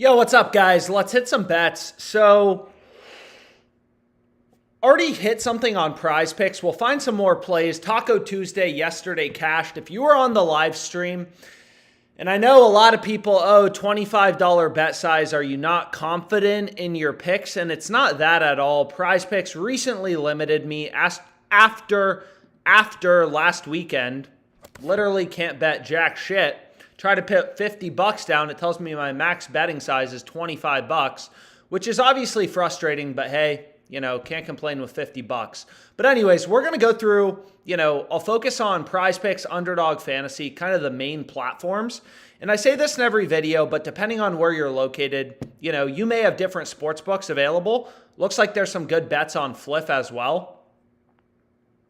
Yo, what's up, guys? Let's hit some bets. So, already hit something on PrizePicks. We'll find some more plays. Taco Tuesday yesterday cashed. If you were on the live stream, and I know a lot of people, $25 bet size, are you not confident in your picks? And it's not that at all. PrizePicks recently limited me after last weekend. Literally can't bet jack shit. Try to put $50 down. It tells me my max betting size is $25, which is obviously frustrating, but hey, can't complain with $50. But anyways, we're going to go through, I'll focus on PrizePicks, Underdog Fantasy, kind of the main platforms. And I say this in every video, but depending on where you're located, you may have different sports books available. Looks like there's some good bets on Fliff as well.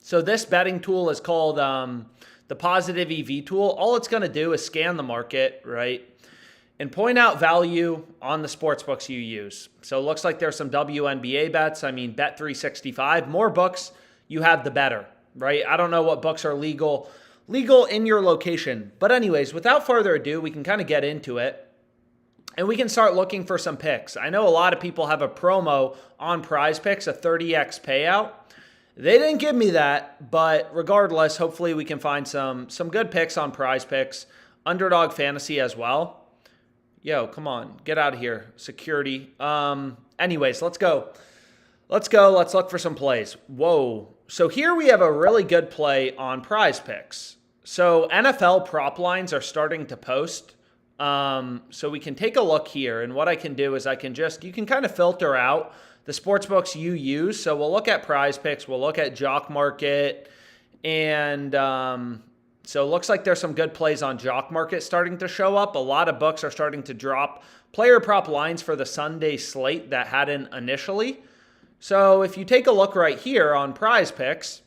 So this betting tool is called the Positive EV tool. All it's going to do is scan the market, right? And point out value on the sports books you use. So it looks like there's some WNBA bets. I mean, Bet365. More books you have, the better, right? I don't know what books are legal in your location. But anyways, without further ado, we can kind of get into it. And we can start looking for some picks. I know a lot of people have a promo on PrizePicks, a 30x payout. They didn't give me that, but regardless, hopefully we can find some good picks on PrizePicks, Underdog Fantasy as well. Yo, come on, get out of here, security. Anyways, let's go. Let's look for some plays. Whoa. So here we have a really good play on PrizePicks. So NFL prop lines are starting to post. So we can take a look here, and what I can do is you can kind of filter out the sports books you use. So we'll look at PrizePicks, we'll look at JockMKT, and so it looks like there's some good plays on JockMKT starting to show up. A lot of books are starting to drop player prop lines for the Sunday slate that hadn't initially. So if you take a look right here on PrizePicks,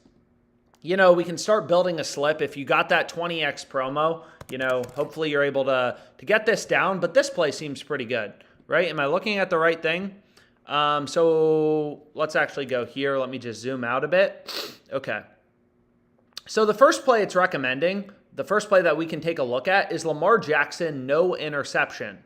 we can start building a slip. If you got that 20x promo, hopefully you're able to get this down, but this play seems pretty good, right? Am I looking at the right thing? So let's actually go here. Let me just zoom out a bit. Okay. So the first play it's recommending, the first play that we can take a look at is Lamar Jackson, no interception,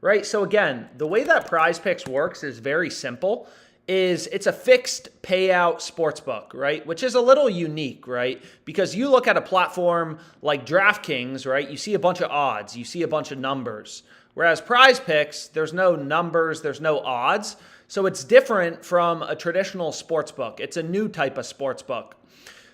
right? So again, the way that PrizePicks works is very simple. It's a fixed payout sportsbook, right? Which is a little unique, right? Because you look at a platform like DraftKings, right? You see a bunch of odds, you see a bunch of numbers. Whereas PrizePicks, there's no numbers, there's no odds. So it's different from a traditional sportsbook. It's a new type of sportsbook.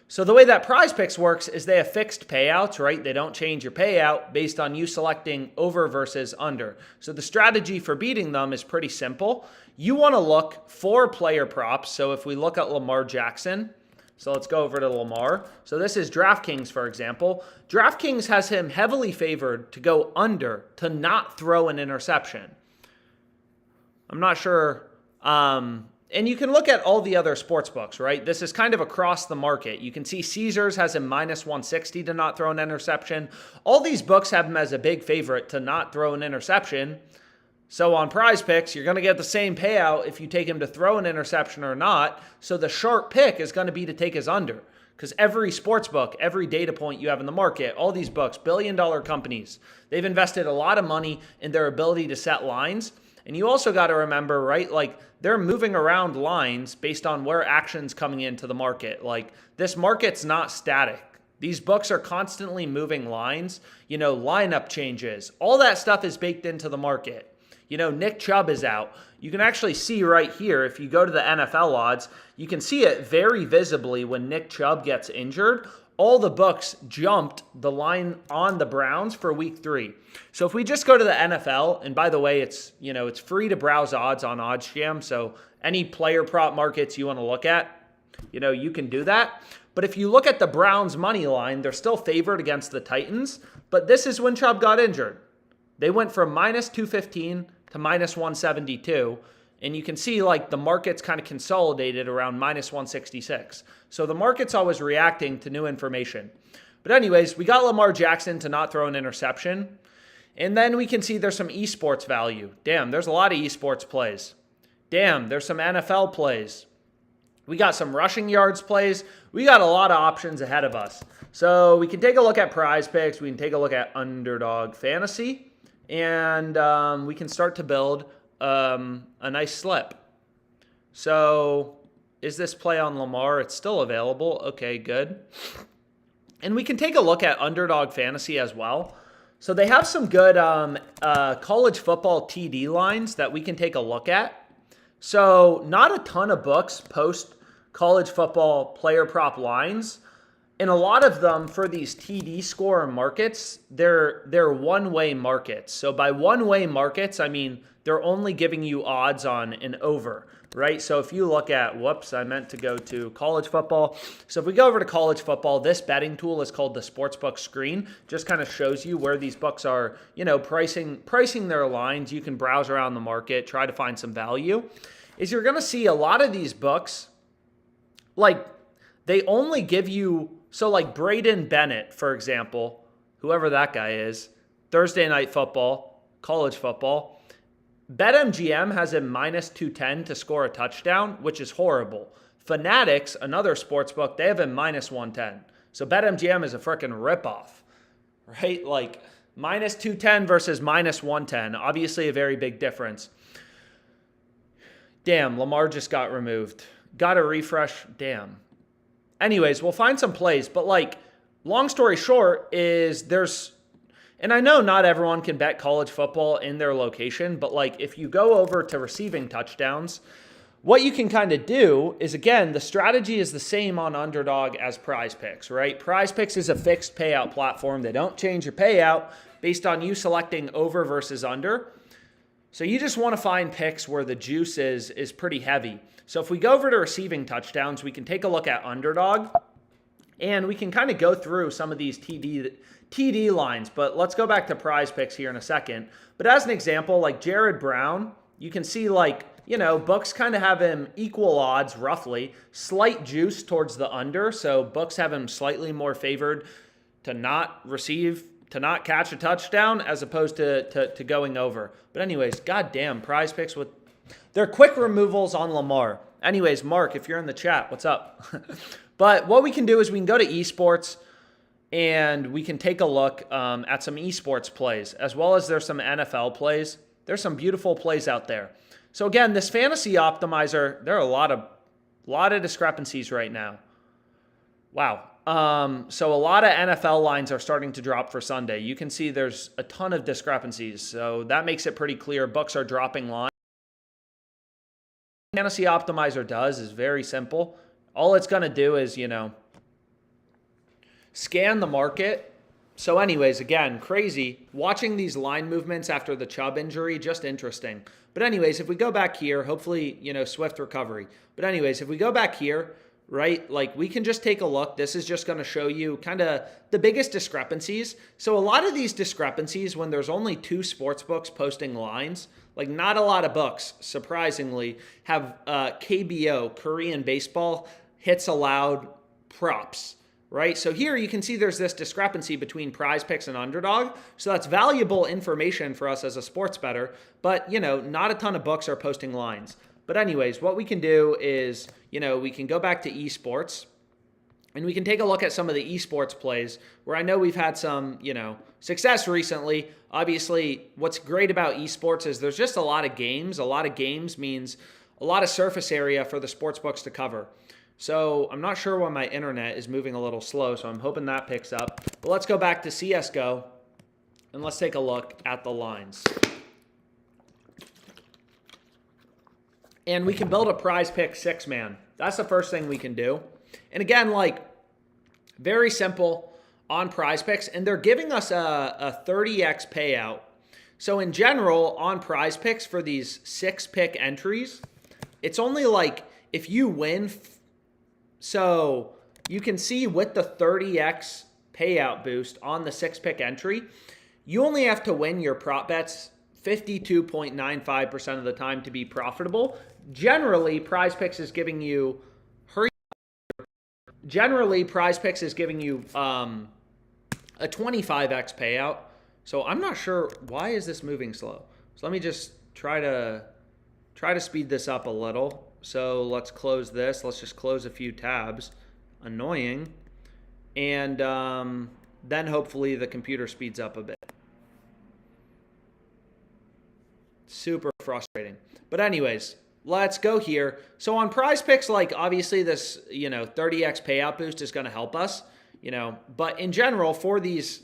So the way that PrizePicks works is they have fixed payouts, right? They don't change your payout based on you selecting over versus under. So the strategy for beating them is pretty simple. You want to look for player props. So if we look at Lamar Jackson, so let's go over to Lamar. So this is DraftKings, for example. DraftKings has him heavily favored to go under, to not throw an interception. I'm not sure. And you can look at all the other sports books, right? This is kind of across the market. You can see Caesars has him minus 160 to not throw an interception. All these books have him as a big favorite to not throw an interception. So on PrizePicks, you're going to get the same payout if you take him to throw an interception or not. So the sharp pick is going to be to take his under. Because every sports book, every data point you have in the market, all these books, billion-dollar companies, they've invested a lot of money in their ability to set lines. And you also got to remember, right, like they're moving around lines based on where action's coming into the market. Like this market's not static. These books are constantly moving lines, lineup changes. All that stuff is baked into the market. Nick Chubb is out. You can actually see right here, if you go to the NFL odds, you can see it very visibly when Nick Chubb gets injured. All the books jumped the line on the Browns for week 3. So if we just go to the NFL, and by the way, it's free to browse odds on OddsJam. So any player prop markets you want to look at, you can do that. But if you look at the Browns money line, they're still favored against the Titans. But this is when Chubb got injured. They went from minus 215 to minus 172. And you can see like the market's kind of consolidated around minus 166. So the market's always reacting to new information. But anyways, we got Lamar Jackson to not throw an interception. And then we can see there's some esports value. Damn, there's a lot of esports plays. Damn, there's some NFL plays. We got some rushing yards plays. We got a lot of options ahead of us. So we can take a look at PrizePicks. We can take a look at Underdog Fantasy. and we can start to build a nice slip. So is this play on Lamar? It's still available. Okay, good. And we can take a look at Underdog Fantasy as well. So they have some good college football TD lines that we can take a look at. So not a ton of books post college football player prop lines. And a lot of them for these TD score markets, they're one-way markets. So by one-way markets, I mean they're only giving you odds on an over, right? So if you look at, whoops, I meant to go to college football. So if we go over to college football, this betting tool is called the Sportsbook Screen. Just kind of shows you where these books are, pricing their lines. You can browse around the market, try to find some value. Is you're going to see a lot of these books, like they only give you, so like Braden Bennett, for example, whoever that guy is, Thursday Night Football, college football, BetMGM has him minus 210 to score a touchdown, which is horrible. Fanatics, another sports book, they have him minus 110. So BetMGM is a freaking ripoff, right? Like minus 210 versus minus 110. Obviously a very big difference. Damn, Lamar just got removed. Got to refresh. Damn. Anyways, we'll find some plays. But like, long story short is and I know not everyone can bet college football in their location, but like if you go over to receiving touchdowns, what you can kind of do is, again, the strategy is the same on Underdog as PrizePicks, right? PrizePicks is a fixed payout platform. They don't change your payout based on you selecting over versus under. So you just want to find picks where the juice is pretty heavy. So if we go over to receiving touchdowns, we can take a look at Underdog, and we can kind of go through some of these TD lines, but let's go back to PrizePicks here in a second. But as an example, like Jared Brown, you can see like, books kind of have him equal odds roughly, slight juice towards the under. So books have him slightly more favored to not catch a touchdown as opposed to going over. But anyways, goddamn, PrizePicks with their quick removals on Lamar. Anyways, Mark, if you're in the chat, what's up? But what we can do is we can go to esports, and we can take a look at some esports plays, as well as there's some NFL plays. There's some beautiful plays out there. So again, this fantasy optimizer, there are a lot of discrepancies right now. Wow. So a lot of NFL lines are starting to drop for Sunday. You can see there's a ton of discrepancies. So that makes it pretty clear. Books are dropping lines. Fantasy optimizer does is very simple. All it's going to do is, scan the market. So anyways, again, crazy. Watching these line movements after the Chubb injury, just interesting. But anyways, if we go back here, hopefully, swift recovery. But anyways, if we go back here, right, like we can just take a look. This is just going to show you kind of the biggest discrepancies. So a lot of these discrepancies, when there's only two sports books posting lines, like not a lot of books, surprisingly, have KBO, Korean baseball, hits allowed props. Right? So here you can see there's this discrepancy between PrizePicks and Underdog. So that's valuable information for us as a sports bettor, but not a ton of books are posting lines. But anyways, what we can do is, we can go back to esports, and we can take a look at some of the esports plays where I know we've had some, success recently. Obviously, what's great about esports is there's just a lot of games. A lot of games means a lot of surface area for the sports books to cover. So I'm not sure why my internet is moving a little slow, so I'm hoping that picks up. But let's go back to CSGO, and let's take a look at the lines. And we can build a PrizePick 6-man. That's the first thing we can do. And again, like, very simple on PrizePicks, and they're giving us a 30x payout. So in general, on PrizePicks for these 6-pick entries, it's only like if you win. So you can see with the 30x payout boost on the 6-pick entry, you only have to win your prop bets 52.95% of the time to be profitable. Generally, PrizePicks is giving you a 25x payout. So I'm not sure why is this moving slow. So let me just try to speed this up a little. So let's close this. Let's just close a few tabs. Annoying. And then hopefully the computer speeds up a bit. Super frustrating. But anyways, let's go here. So on PrizePicks, like obviously this, 30x payout boost is going to help us, but in general for these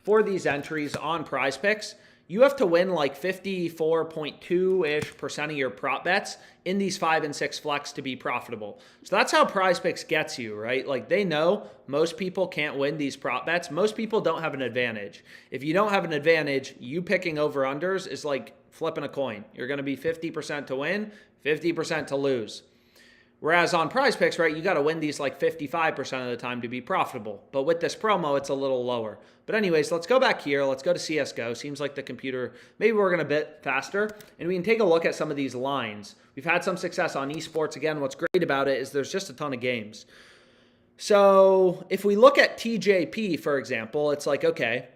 entries on PrizePicks, you have to win like 54.2-ish% of your prop bets in these 5 and 6 flex to be profitable. So that's how PrizePicks gets you, right? Like they know most people can't win these prop bets. Most people don't have an advantage. If you don't have an advantage, you picking over unders is like flipping a coin. You're going to be 50% to win, 50% to lose. Whereas on PrizePicks, right, you got to win these like 55% of the time to be profitable. But with this promo, it's a little lower. But anyways, let's go back here. Let's go to CSGO. Seems like the computer, maybe we're going a bit faster. And we can take a look at some of these lines. We've had some success on esports. Again, what's great about it is there's just a ton of games. So if we look at TJP, for example, it's like, okay,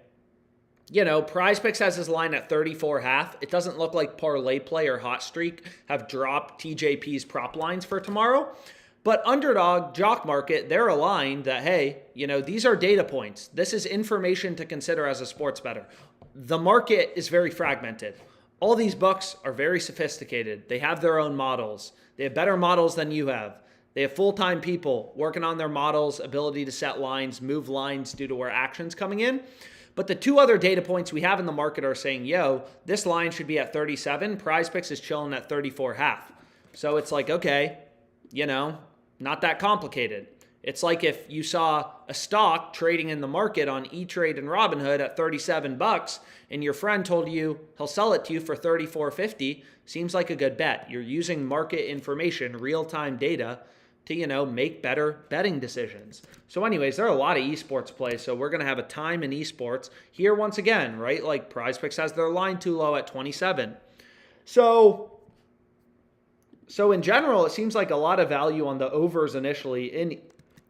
PrizePicks has his line at 34.5. It doesn't look like ParlayPlay or Hot Streak have dropped TJP's prop lines for tomorrow. But Underdog, Jock Market, they're aligned that, hey, these are data points. This is information to consider as a sports bettor. The market is very fragmented. All these books are very sophisticated. They have their own models. They have better models than you have. They have full-time people working on their models, ability to set lines, move lines due to where action's coming in. But the two other data points we have in the market are saying, this line should be at 37. PrizePicks is chilling at 34.5. So it's like, okay, not that complicated. It's like if you saw a stock trading in the market on E-Trade and Robinhood at $37 and your friend told you he'll sell it to you for $34.50, seems like a good bet. You're using market information, real-time data to, make better betting decisions. So anyways, there are a lot of esports plays, so we're going to have a time in esports. Here, once again, right, like PrizePicks has their line too low at 27. So in general, it seems like a lot of value on the overs initially in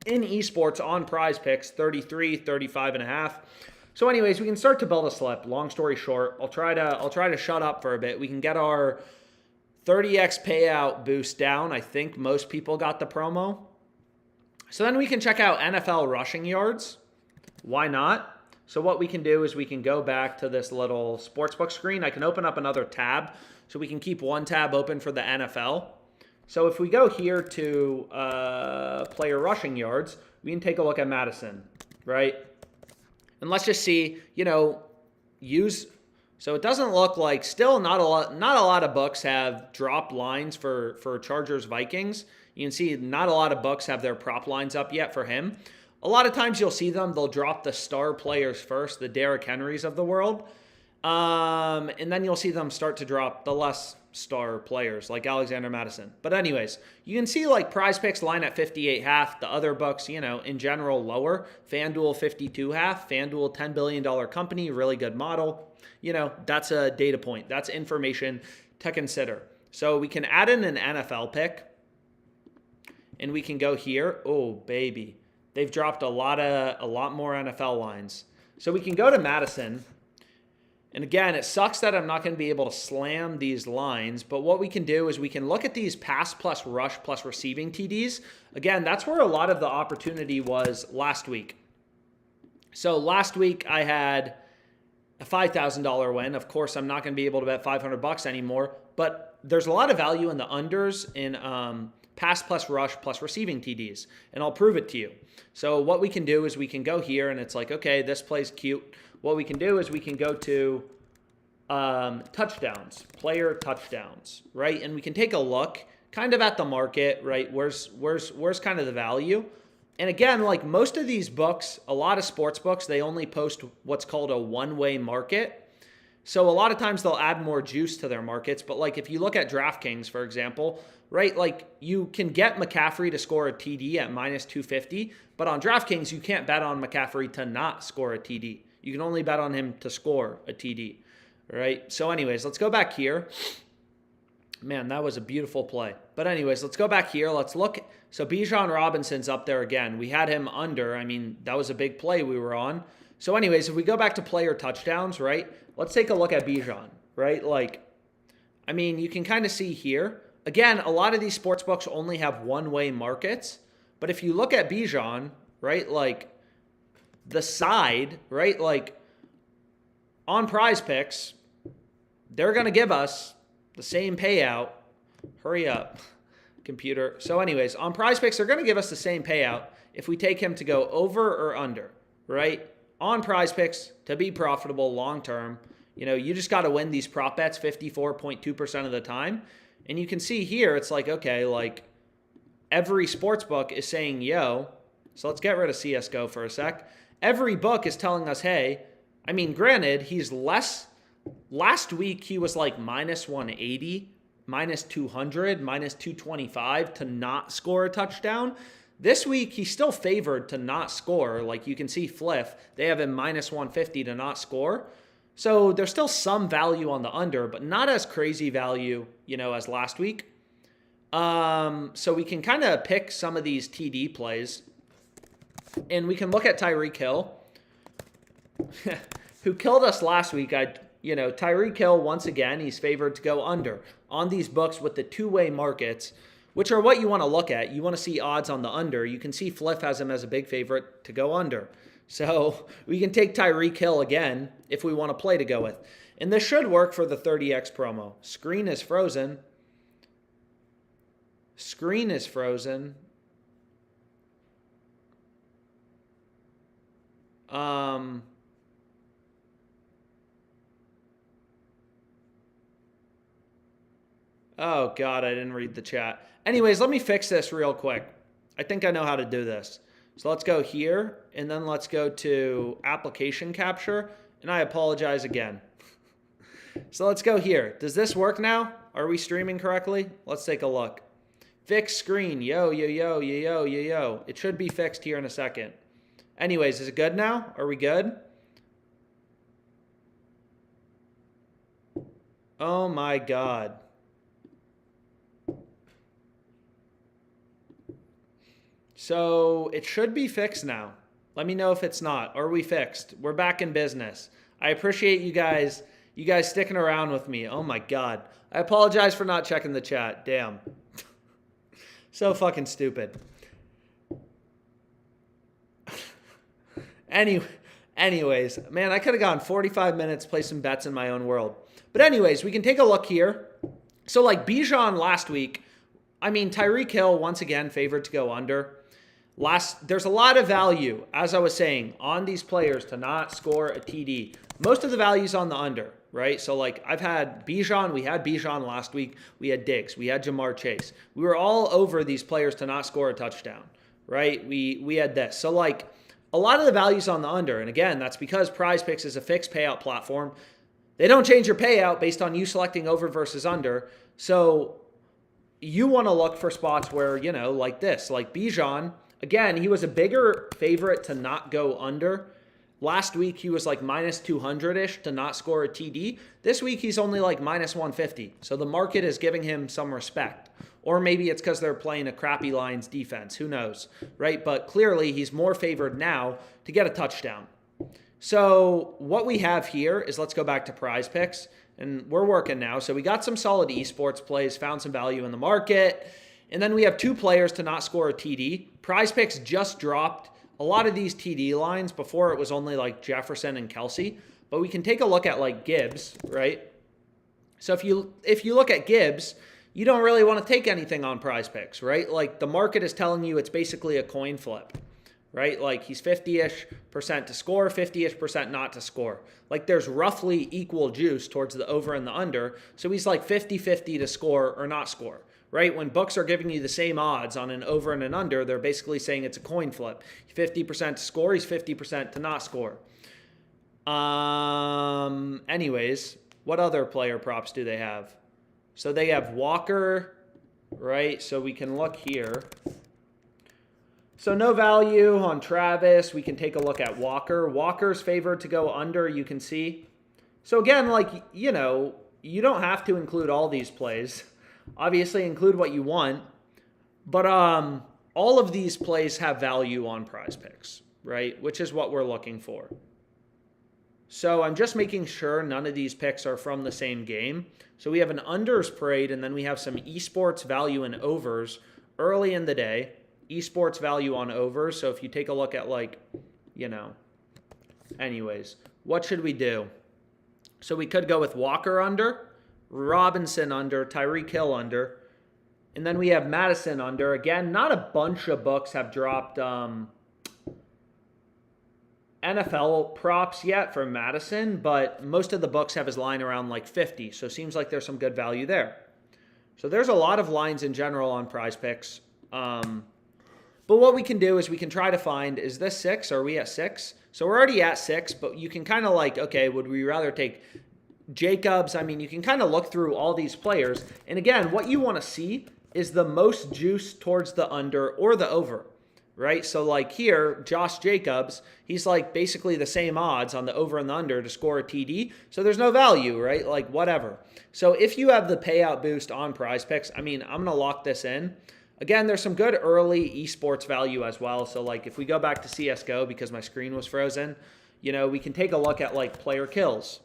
esports on PrizePicks, 33, 35.5. So anyways, we can start to build a slip. Long story short, I'll try to shut up for a bit. We can get our 30x payout boost down. I think most people got the promo. So then we can check out NFL rushing yards. Why not? So what we can do is we can go back to this little sportsbook screen. I can open up another tab so we can keep one tab open for the NFL. So if we go here to player rushing yards, we can take a look at Madison, right? And let's just see, so it doesn't look like, still not a lot of books have dropped lines for Chargers Vikings. You can see not a lot of books have their prop lines up yet for him. A lot of times you'll see they'll drop the star players first, the Derrick Henrys of the world. And then you'll see them start to drop the less star players like Alexander Madison. But anyways, you can see like PrizePicks line at 58.5. The other books, in general lower. FanDuel 52.5. FanDuel $10 billion company, really good model. That's a data point. That's information to consider. So we can add in an NFL pick. And we can go here. Oh, baby. They've dropped a lot more NFL lines. So we can go to Madison. And again, it sucks that I'm not going to be able to slam these lines. But what we can do is we can look at these pass plus rush plus receiving TDs. Again, that's where a lot of the opportunity was last week. So last week I had a $5,000 win. Of course, I'm not going to be able to bet $500 anymore. But there's a lot of value in the unders in pass plus rush plus receiving TDs. And I'll prove it to you. So what we can do is we can go here and it's like, okay, this play's cute. What we can do is we can go to touchdowns, player touchdowns, right? And we can take a look kind of at the market, right? Where's kind of the value? And again, like most of these books, a lot of sports books, they only post what's called a one-way market. So a lot of times they'll add more juice to their markets. But like if you look at DraftKings, for example, right, like you can get McCaffrey to score a TD at minus 250, but on DraftKings, you can't bet on McCaffrey to not score a TD. You can only bet on him to score a TD, right? So anyways, let's go back here. Man, that was a beautiful play. But anyways, let's go back here. Let's look. So Bijan Robinson's up there again. We had him under. I mean, that was a big play we were on. So anyways, if we go back to player touchdowns, right? Let's take a look at Bijan, right? Like, I mean, you can kind of see here. Again, a lot of these sports books only have one-way markets. But if you look at Bijan, right, like the side, right, like on PrizePicks, they're going to give us the same payout. Hurry up, computer. So anyways, on PrizePicks, they're going to give us the same payout if we take him to go over or under, right? On PrizePicks, to be profitable long-term, you just got to win these prop bets 54.2% of the time. And you can see here, it's like, okay, like every sports book is saying, yo, so let's get rid of CSGO for a sec. Every book is telling us, hey, I mean, granted, he's less. Last week, he was like minus 180, minus 200, minus 225 to not score a touchdown. This week, he's still favored to not score. Like you can see Fliff, they have him minus 150 to not score. So there's still some value on the under, but not as crazy value, as last week. So we can kind of pick some of these TD plays. And we can look at Tyreek Hill, who killed us last week. Tyreek Hill, once again, he's favored to go under on these books with the two-way markets, which are what you want to look at. You want to see odds on the under. You can see Fliff has him as a big favorite to go under. So we can take Tyreek Hill again if we want to play to go with. And this should work for the 30x promo. Screen is frozen. Screen is frozen. Oh, God, I didn't read the chat. Anyways, let me fix this real quick. I think I know how to do this. So let's go here, and then let's go to application capture, and I apologize again. So let's go here. Does this work now? Are we streaming correctly? Let's take a look. Fix screen. Yo, yo, yo, yo, yo, yo, yo. It should be fixed here in a second. Anyways, is it good now? Are we good? Oh my God. So it should be fixed now. Let me know if it's not. Are we fixed? We're back in business. I appreciate you guys sticking around with me. Oh my God. I apologize for not checking the chat. Damn. So fucking stupid. Anyways, man, I could have gone 45 minutes, play some bets in my own world. But anyways, we can take a look here. So like Bijan last week, I mean, Tyreek Hill, once again, favored to go under. There's a lot of value, as I was saying, on these players to not score a TD. Most of the value's on the under, right? So like I've had Bijan, we had Bijan last week. We had Diggs, we had Jamar Chase. We were all over these players to not score a touchdown, right? We had this. So like a lot of the value's on the under. And again, that's because PrizePicks is a fixed payout platform. They don't change your payout based on you selecting over versus under. So you want to look for spots where, like this, like Bijan. Again, he was a bigger favorite to not go under. Last week, he was like minus 200-ish to not score a TD. This week, he's only like minus 150. So the market is giving him some respect. Or maybe it's because they're playing a crappy Lions defense. Who knows, right? But clearly, he's more favored now to get a touchdown. So what we have here is, let's go back to PrizePicks. And we're working now. So we got some solid esports plays, found some value in the market. And then we have two players to not score a TD. PrizePicks just dropped a lot of these TD lines. Before it was only like Jefferson and Kelsey. But we can take a look at like Gibbs, right? So if you look at Gibbs, you don't really want to take anything on PrizePicks, right? Like the market is telling you it's basically a coin flip, right? Like he's 50-ish% to score, 50-ish% not to score. Like there's roughly equal juice towards the over and the under. So he's like 50-50 to score or not score, right? When books are giving you the same odds on an over and an under, they're basically saying it's a coin flip. 50% to score, he's 50% to not score. Anyways, what other player props do they have? So they have Walker, right? So we can look here. So no value on Travis. We can take a look at Walker. Walker's favored to go under, you can see. So again, like, you don't have to include all these plays. Obviously, include what you want. But all of these plays have value on PrizePicks, right? Which is what we're looking for. So I'm just making sure none of these picks are from the same game. So we have an unders parade, and then we have some esports value and overs early in the day. Esports value on overs. So if you take a look at anyways, what should we do? So we could go with Walker under, Robinson under, Tyreek Hill under. And then we have Madison under. Again, not a bunch of books have dropped NFL props yet for Madison, but most of the books have his line around like 50. So it seems like there's some good value there. So there's a lot of lines in general on PrizePicks. But what we can do is we can try to find, is this 6? Are we at 6? So we're already at 6, but you can kind of like, okay, would we rather take Jacobs? I mean, you can kind of look through all these players. And again, what you want to see is the most juice towards the under or the over, right? So like here, Josh Jacobs, he's like basically the same odds on the over and the under to score a TD. So there's no value, right? Like whatever. So if you have the payout boost on PrizePicks, I mean, I'm going to lock this in. Again, there's some good early esports value as well. So like if we go back to CSGO because my screen was frozen, you know, we can take a look at like player kills.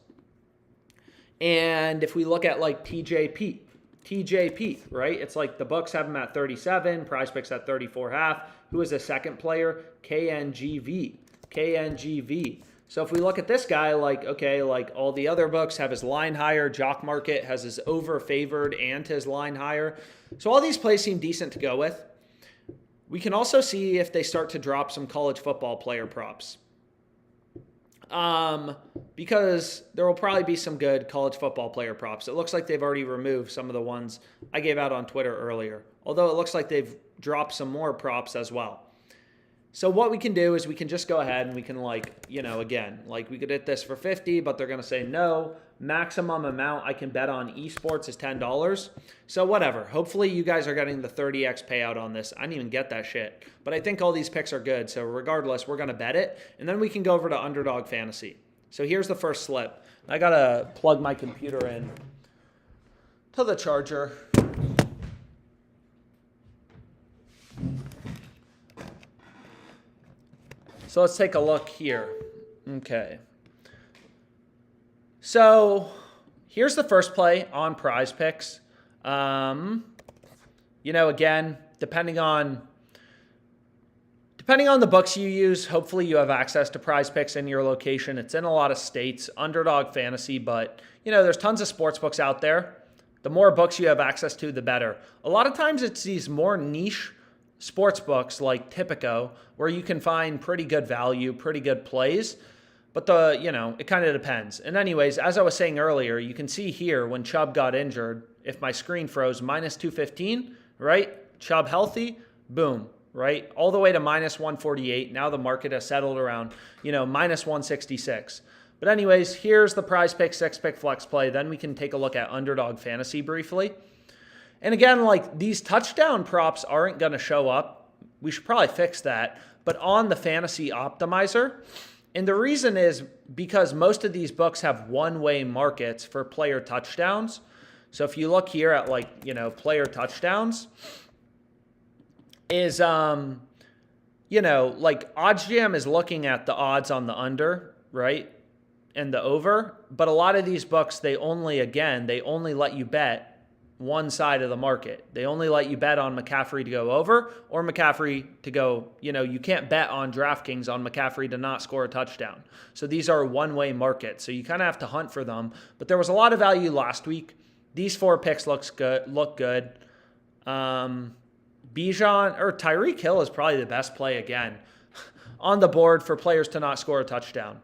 And if we look at like TJP, right? It's like the books have him at 37, PrizePicks at 34.5. Who is a second player? KNGV. So if we look at this guy, like, okay, like all the other books have his line higher. JockMKT has his over favored and his line higher. So all these plays seem decent to go with. We can also see if they start to drop some college football player props. Because there will probably be some good college football player props. It looks like they've already removed some of the ones I gave out on Twitter earlier. Although it looks like they've dropped some more props as well. So what we can do is we can just go ahead and we can like, you know, again, like we could hit this for 50, but they're going to say no. Maximum amount I can bet on esports is $10. So whatever. Hopefully you guys are getting the 30x payout on this. I didn't even get that shit. But I think all these picks are good. So regardless, we're going to bet it. And then we can go over to Underdog Fantasy. So here's the first slip. I got to plug my computer in to the charger. So let's take a look here. Okay. So here's the first play on PrizePicks. You know, again, depending on the books you use, hopefully you have access to PrizePicks in your location. It's in a lot of states, Underdog Fantasy, but you know, there's tons of sports books out there. The more books you have access to, the better. A lot of times it's these more niche sports books like Tipico, where you can find pretty good value, pretty good plays, but it kind of depends. And anyways, as I was saying earlier, you can see here when Chubb got injured, if my screen froze, minus 215, right? Chubb healthy, boom, right? All the way to minus 148. Now the market has settled around, minus 166. But anyways, here's the PrizePicks 6-pick flex play. Then we can take a look at Underdog Fantasy briefly. And again, like these touchdown props aren't going to show up. We should probably fix that. But on the fantasy optimizer, and the reason is because most of these books have one-way markets for player touchdowns. So if you look here at player touchdowns, is OddsJam is looking at the odds on the under, right? And the over. But a lot of these books, they only let you bet one side of the market. They only let you bet on McCaffrey to go over or McCaffrey to go, you can't bet on DraftKings on McCaffrey to not score a touchdown. So these are one-way markets. So you kind of have to hunt for them. But there was a lot of value last week. These 4 picks look good. Bijan or Tyreek Hill is probably the best play again on the board for players to not score a touchdown.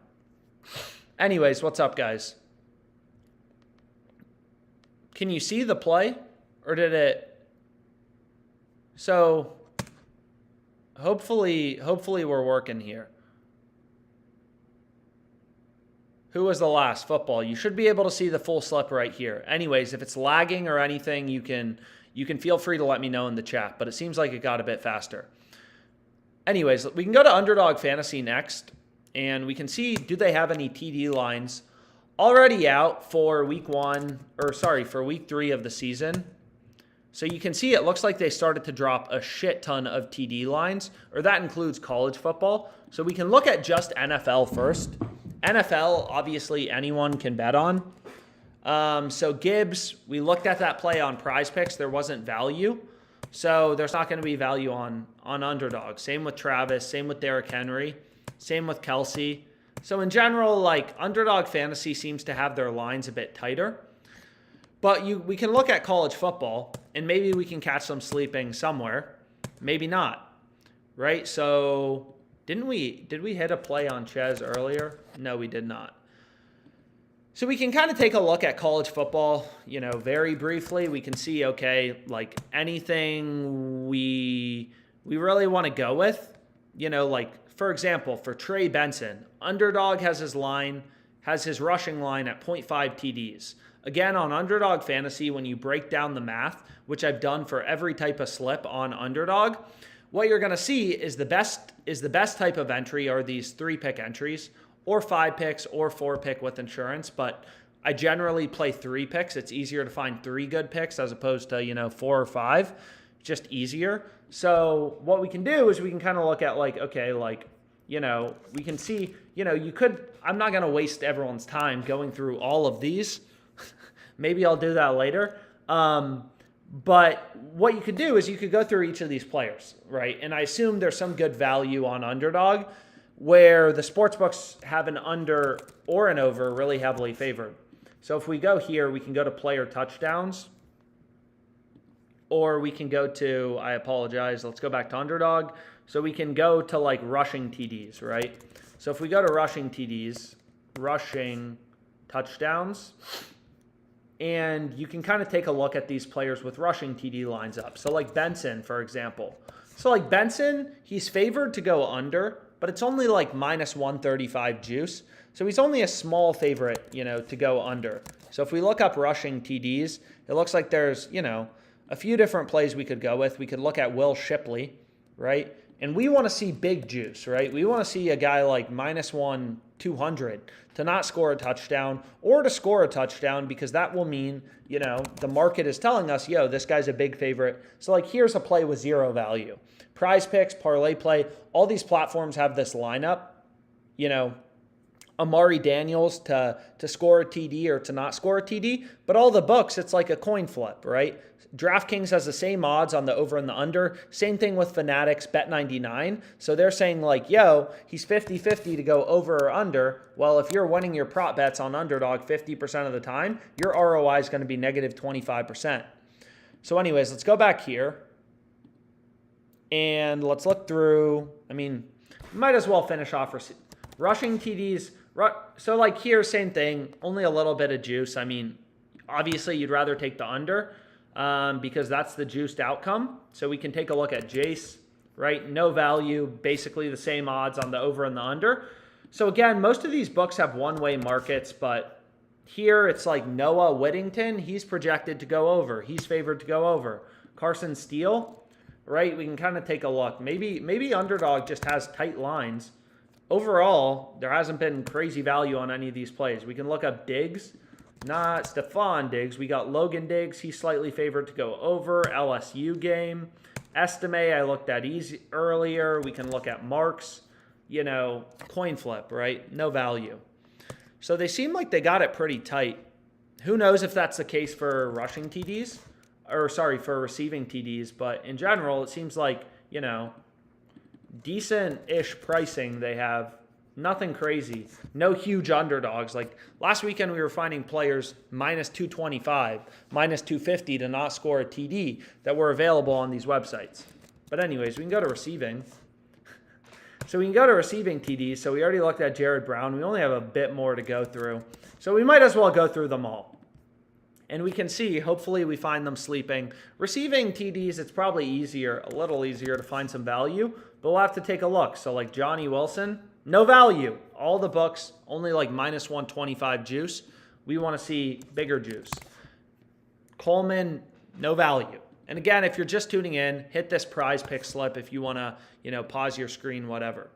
Anyways, what's up, guys? Can you see the play? Or did it? So hopefully we're working here. Who was the last? Football. You should be able to see the full slip right here. Anyways, if it's lagging or anything, you can feel free to let me know in the chat, but it seems like it got a bit faster. Anyways, we can go to Underdog Fantasy next, and we can see, do they have any TD lines already out for week 3 of the season? So you can see it looks like they started to drop a shit ton of TD lines, or that includes college football. So we can look at just NFL first. NFL, obviously anyone can bet on. So Gibbs, we looked at that play on PrizePicks. There wasn't value. So there's not going to be value on Underdog. Same with Travis. Same with Derrick Henry. Same with Kelsey. So in general, like Underdog Fantasy seems to have their lines a bit tighter. But we can look at college football, and maybe we can catch them sleeping somewhere. Maybe not, right? So did we hit a play on Chez earlier? No, we did not. So we can kind of take a look at college football, you know, very briefly. We can see, okay, like anything we really want to go with, you know, like for example, for Trey Benson, Underdog has his rushing line at 0.5 TDs. Again, on Underdog Fantasy, when you break down the math, which I've done for every type of slip on Underdog, what you're going to see is the best type of entry are these 3-pick entries, or 5 picks, or 4-pick with insurance. But I generally play 3 picks. It's easier to find 3 good picks as opposed to, you know, 4 or 5. Just easier. So what we can do is we can kind of look at like, okay, like, you know, we can see, you know, I'm not going to waste everyone's time going through all of these. Maybe I'll do that later. But what you could do is you could go through each of these players, right? And I assume there's some good value on Underdog where the sportsbooks have an under or an over really heavily favored. So if we go here, we can go to player touchdowns, or we can go to, I apologize, let's go back to Underdog. So we can go to like rushing TDs, right? So if we go to rushing TDs, rushing touchdowns, and you can kind of take a look at these players with rushing TD lines up. So like Benson, for example. So like Benson, he's favored to go under, but it's only like minus 135 juice. So he's only a small favorite, you know, to go under. So if we look up rushing TDs, it looks like there's, you know, a few different plays we could go with. We could look at Will Shipley, right? And we want to see big juice, right? We want to see a guy like minus 200 to not score a touchdown or to score a touchdown, because that will mean, you know, the market is telling us, yo, this guy's a big favorite. So like here's a play with 0 value. PrizePicks, ParlayPlay, all these platforms have this lineup, you know, Amari Daniels to score a TD or to not score a TD, but all the books, it's like a coin flip, right? DraftKings has the same odds on the over and the under. Same thing with Fanatics, Bet99. So they're saying like, yo, he's 50-50 to go over or under. Well, if you're winning your prop bets on Underdog 50% of the time, your ROI is going to be negative 25%. So anyways, let's go back here. And let's look through. I mean, might as well finish off rushing TDs. So like here, same thing, only a little bit of juice. I mean, obviously you'd rather take the under because that's the juiced outcome. So we can take a look at Jace, right? No value, basically the same odds on the over and the under. So again, most of these books have one-way markets, but here it's like Noah Whittington. He's projected to go over. He's favored to go over. Carson Steele, right? We can kind of take a look. Maybe Underdog just has tight lines. Overall, there hasn't been crazy value on any of these plays. We can look up Diggs, not Stephon Diggs. We got Logan Diggs. He's slightly favored to go over. LSU game. Estime, I looked at easy earlier. We can look at Marks. You know, coin flip, right? No value. So they seem like they got it pretty tight. Who knows if that's the case for rushing TDs? Or, sorry, for receiving TDs. But in general, it seems like, you know, decent-ish pricing they have. Nothing crazy. No huge underdogs. Like last weekend we were finding players minus 225, minus 250 to not score a TD that were available on these websites. But anyways, we can go to receiving. So we can go to receiving TDs. So we already looked at Jared Brown. We only have a bit more to go through. So we might as well go through them all. And we can see, hopefully we find them sleeping. Receiving TDs, it's probably easier, a little easier to find some value, but we'll have to take a look. So like Johnny Wilson, no value. All the books, only like minus 125 juice. We want to see bigger juice. Coleman, no value. And again, if you're just tuning in, hit this PrizePicks slip if you want to, you know, pause your screen, whatever.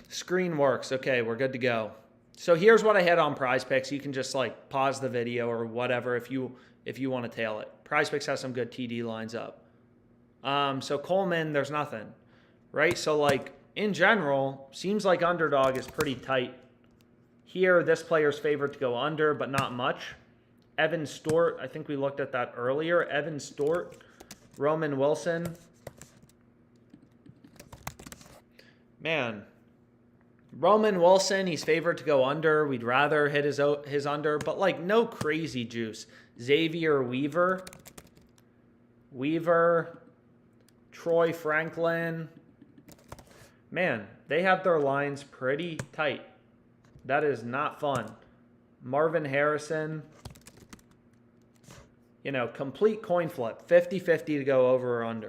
Screen works. Okay, we're good to go. So here's what I had on PrizePicks. You can just like pause the video or whatever if you want to tail it. PrizePicks has some good TD lines up. So Coleman, there's nothing, right? So like in general, seems like Underdog is pretty tight. Here, this player's favored to go under, but not much. Evan Stort, I think we looked at that earlier. Evan Stort, Roman Wilson. man, Roman Wilson, he's favored to go under. We'd rather hit his under, but like no crazy juice. Xavier Weaver, Troy Franklin. Man, they have their lines pretty tight. That is not fun. Marvin Harrison. You know, complete coin flip. 50-50 to go over or under.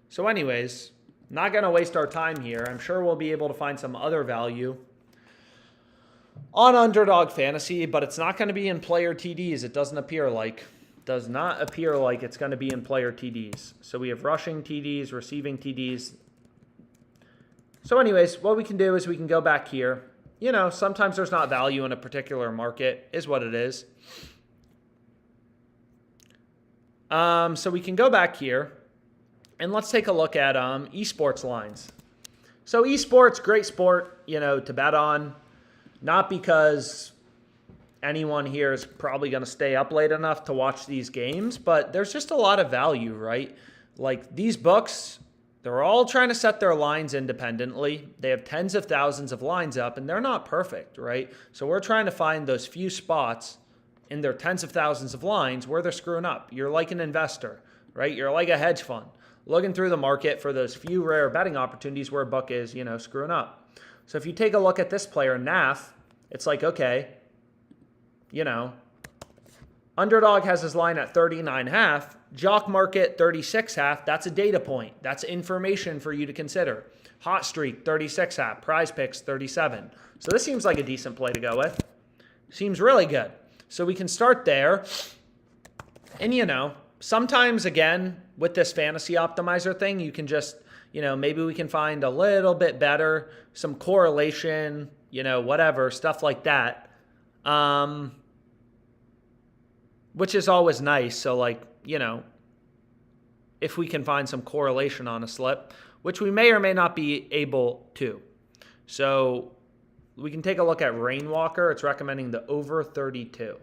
So anyways, not going to waste our time here. I'm sure we'll be able to find some other value on Underdog Fantasy, but it's not going to be in player TDs. It doesn't appear like. Does not appear like it's going to be in player TDs. So we have rushing TDs, receiving TDs. So anyways, what we can do is we can go back here. You know, sometimes there's not value in a particular market, is what it is. So we can go back here, and let's take a look at esports lines. So esports, great sport, you know, to bet on. Not because anyone here is probably going to stay up late enough to watch these games, but there's just a lot of value, right? Like these books, they're all trying to set their lines independently. They have tens of thousands of lines up, and they're not perfect, right? So we're trying to find those few spots in their tens of thousands of lines where they're screwing up. You're like an investor, right? You're like a hedge fund, looking through the market for those few rare betting opportunities where a book is, you know, screwing up. So if you take a look at this player, Nath, it's like, okay, you know, Underdog has his line at 39.5. Jock Market 36.5. That's a data point. That's information for you to consider. Hot Streak 36.5. PrizePicks 37. So this seems like a decent play to go with. Seems really good. So we can start there. And you know, sometimes again with this fantasy optimizer thing, you can just, you know, maybe we can find a little bit better, some correlation, you know, whatever, stuff like that. Which is always nice. So like, you know, if we can find some correlation on a slip, which we may or may not be able to. So we can take a look at Rainwalker. It's recommending the over 32.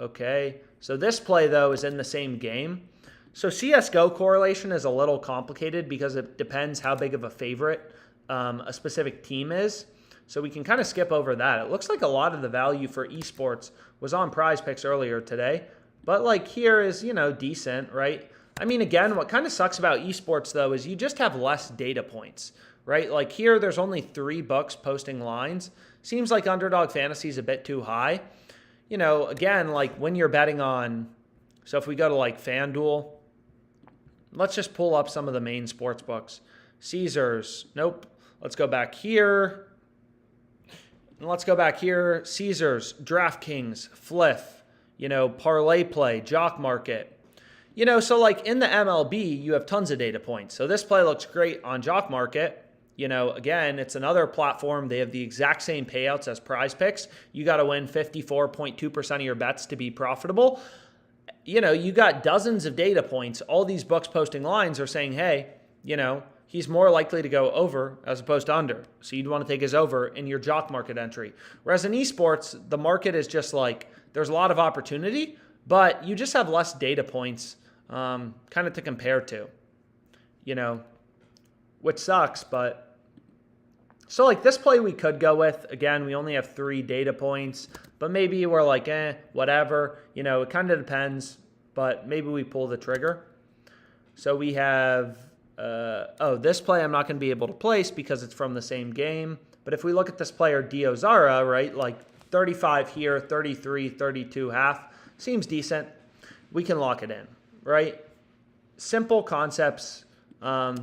Okay. So this play though is in the same game. So CSGO correlation is a little complicated because it depends how big of a favorite a specific team is. So we can kind of skip over that. It looks like a lot of the value for esports was on PrizePicks earlier today. But like here is, you know, decent, right? I mean, again, what kind of sucks about esports though is you just have less data points, right? Like here, there's only 3 books posting lines. Seems like Underdog Fantasy is a bit too high. You know, again, like when you're betting on, so if we go to like FanDuel, let's just pull up some of the main sports books. Caesars, nope. Let's go back here. And let's go back here. Caesars, DraftKings, Fliff, you know, ParlayPlay, Jock Market. You know, so like in the MLB, you have tons of data points. So this play looks great on Jock Market. You know, again, it's another platform. They have the exact same payouts as PrizePicks. You got to win 54.2% of your bets to be profitable. You know, you got dozens of data points. All these books posting lines are saying, hey, you know, he's more likely to go over as opposed to under. So you'd want to take his over in your Jock Market entry. Whereas in esports, the market is just like, there's a lot of opportunity, but you just have less data points kind of to compare to, you know, which sucks. But so like this play we could go with, again, we only have 3 data points, but maybe we're like, whatever, you know, it kind of depends, but maybe we pull the trigger. So we have, this play I'm not going to be able to place because it's from the same game. But if we look at this player, Diozara, right, like 35 here, 33, 32 half, seems decent. We can lock it in, right? Simple concepts,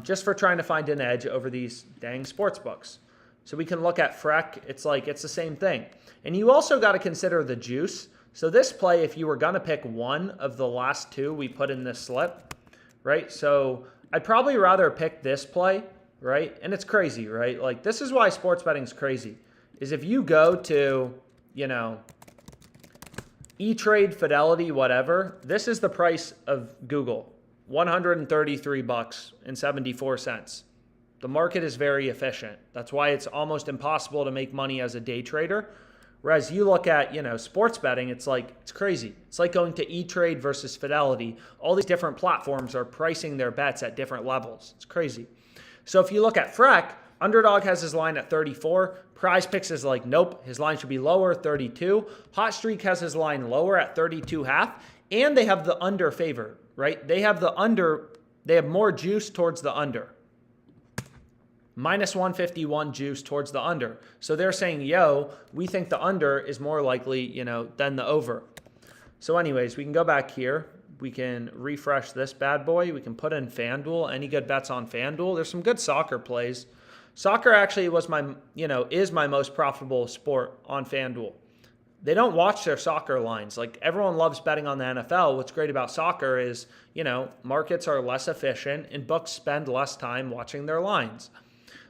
just for trying to find an edge over these dang sports books. So we can look at Freck. It's like, it's the same thing. And you also got to consider the juice. So this play, if you were going to pick one of the last 2 we put in this slip, right? So I'd probably rather pick this play, right? And it's crazy, right? Like this is why sports betting is crazy, is if you go to, you know, E-Trade, Fidelity, whatever, this is the price of Google, $133.74. The market is very efficient. That's why it's almost impossible to make money as a day trader. Whereas you look at, you know, sports betting, it's like, it's crazy. It's like going to E-Trade versus Fidelity. All these different platforms are pricing their bets at different levels. It's crazy. So if you look at Freck, Underdog has his line at 34. PrizePicks is like, nope, his line should be lower, 32. Hot Streak has his line lower at 32.5. And they have the under favored, right? They have the under, they have more juice towards the under. Minus 151 juice towards the under. So they're saying, yo, we think the under is more likely, than the over. So anyways, we can go back here. We can refresh this bad boy. We can put in FanDuel. Any good bets on FanDuel? There's some good soccer plays. Soccer actually was is my most profitable sport on FanDuel. They don't watch their soccer lines. Like, everyone loves betting on the NFL. What's great about soccer is, markets are less efficient and books spend less time watching their lines.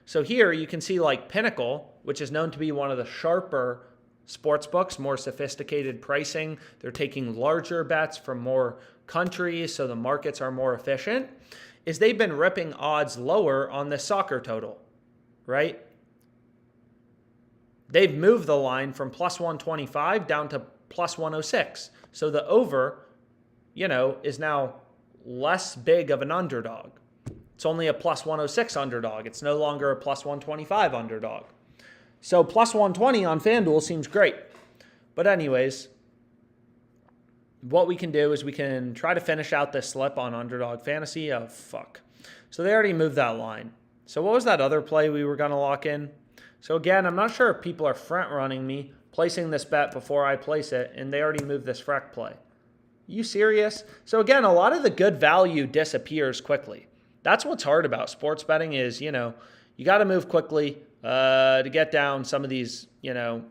So here you can see like Pinnacle, which is known to be one of the sharper sports books, more sophisticated pricing. They're taking larger bets from more countries, so the markets are more efficient, is they've been ripping odds lower on the soccer total, right? They've moved the line from plus 125 down to plus 106. So the over, is now less big of an underdog. It's only a plus 106 underdog. It's no longer a plus 125 underdog. So plus 120 on FanDuel seems great. But anyways, what we can do is we can try to finish out this slip on Underdog Fantasy. Oh, fuck. So they already moved that line. So what was that other play we were going to lock in? So again, I'm not sure if people are front running me, placing this bet before I place it, and they already moved this freck play. You serious? So again, a lot of the good value disappears quickly. That's what's hard about sports betting is, you got to move quickly to get down some of these,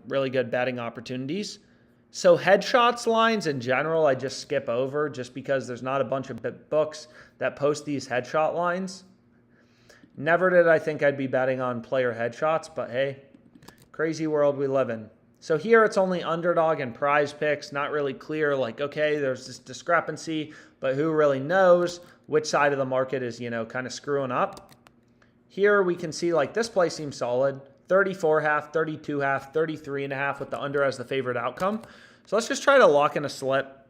really good betting opportunities. So headshots lines in general, I just skip over just because there's not a bunch of books that post these headshot lines. Never did I think I'd be betting on player headshots, but hey, crazy world we live in. So here it's only Underdog and PrizePicks, not really clear, like, okay, there's this discrepancy, but who really knows which side of the market is, kind of screwing up. Here we can see like this play seems solid, 34.5, 32.5, 33.5 with the under as the favorite outcome. So let's just try to lock in a slip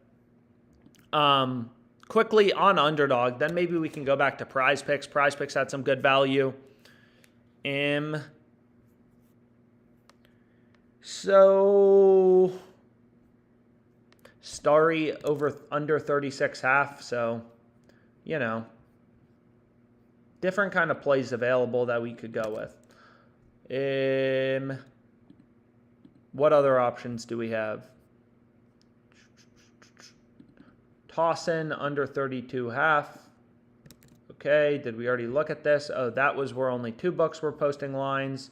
quickly on Underdog. Then maybe we can go back to PrizePicks. PrizePicks had some good value. So Starry under 36.5. So, different kind of plays available that we could go with. What other options do we have? Tossin under 32.5. Okay, did we already look at this? Oh, that was where only 2 books were posting lines.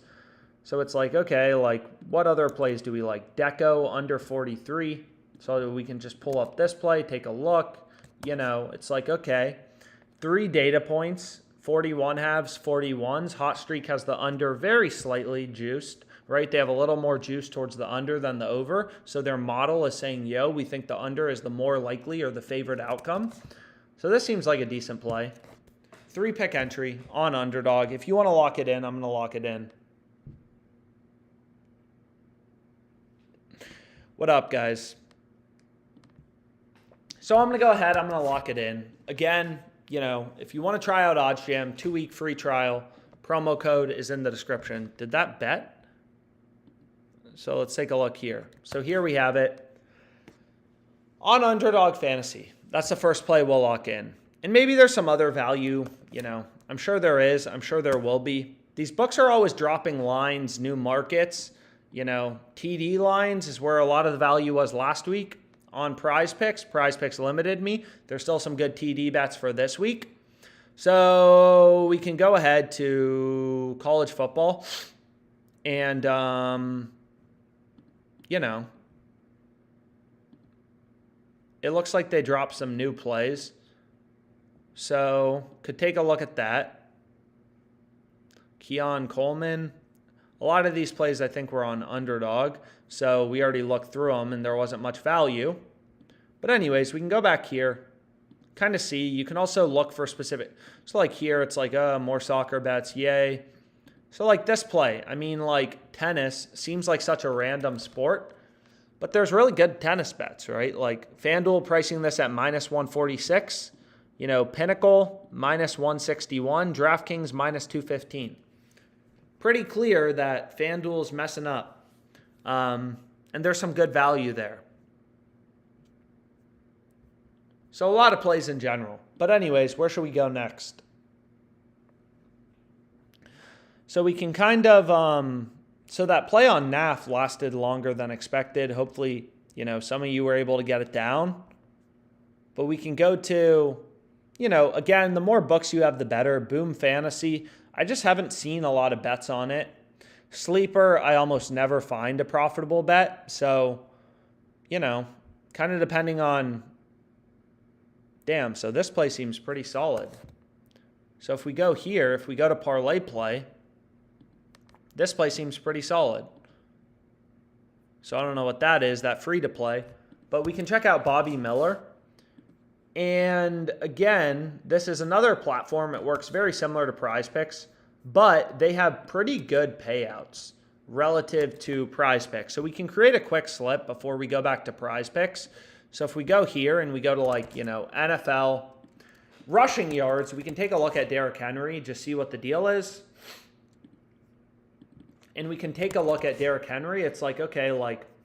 So it's like, okay, like what other plays do we like? Deco under 43. So we can just pull up this play, take a look. It's like, okay, 3 data points, 41 halves, 41s. Hot Streak has the under very slightly juiced, right? They have a little more juice towards the under than the over. So their model is saying, yo, we think the under is the more likely or the favorite outcome. So this seems like a decent play. 3-pick entry on Underdog. If you want to lock it in, I'm going to lock it in. What up, guys? So I'm going to go ahead. I'm going to lock it in. Again, if you want to try out OddsJam, 2-week free trial, promo code is in the description. Did that bet? So let's take a look here. So here we have it. On Underdog Fantasy, that's the first play we'll lock in. And maybe there's some other value, I'm sure there is. I'm sure there will be. These books are always dropping lines, new markets. TD lines is where a lot of the value was last week. On PrizePicks. PrizePicks limited me. There's still some good TD bets for this week. So we can go ahead to college football. And, it looks like they dropped some new plays. So could take a look at that. Keon Coleman. A lot of these plays I think were on Underdog. So we already looked through them and there wasn't much value. But anyways, we can go back here, kind of see. You can also look for specific. So like here, it's like, more soccer bets, yay. So like this play, like tennis seems like such a random sport. But there's really good tennis bets, right? Like FanDuel pricing this at minus 146. Pinnacle minus 161. DraftKings minus 215. pretty clear that FanDuel's messing up. And there's some good value there. So a lot of plays in general. But anyways, where should we go next? So we can kind of, so that play on NAF lasted longer than expected. Hopefully, some of you were able to get it down. But we can go to, again, the more books you have, the better. Boom Fantasy. I just haven't seen a lot of bets on it. Sleeper, I almost never find a profitable bet. So, kind of depending on, damn, so this play seems pretty solid. So if we go here, if we go to ParlayPlay, this play seems pretty solid. So I don't know what that is, that free to play. But we can check out Bobby Miller. And again, this is another platform. It works very similar to PrizePicks, but they have pretty good payouts relative to PrizePicks. So we can create a quick slip before we go back to PrizePicks. So if we go here and we go to NFL rushing yards, we can take a look at Derrick Henry, just see what the deal is. And we can take a look at Derrick Henry. It's okay,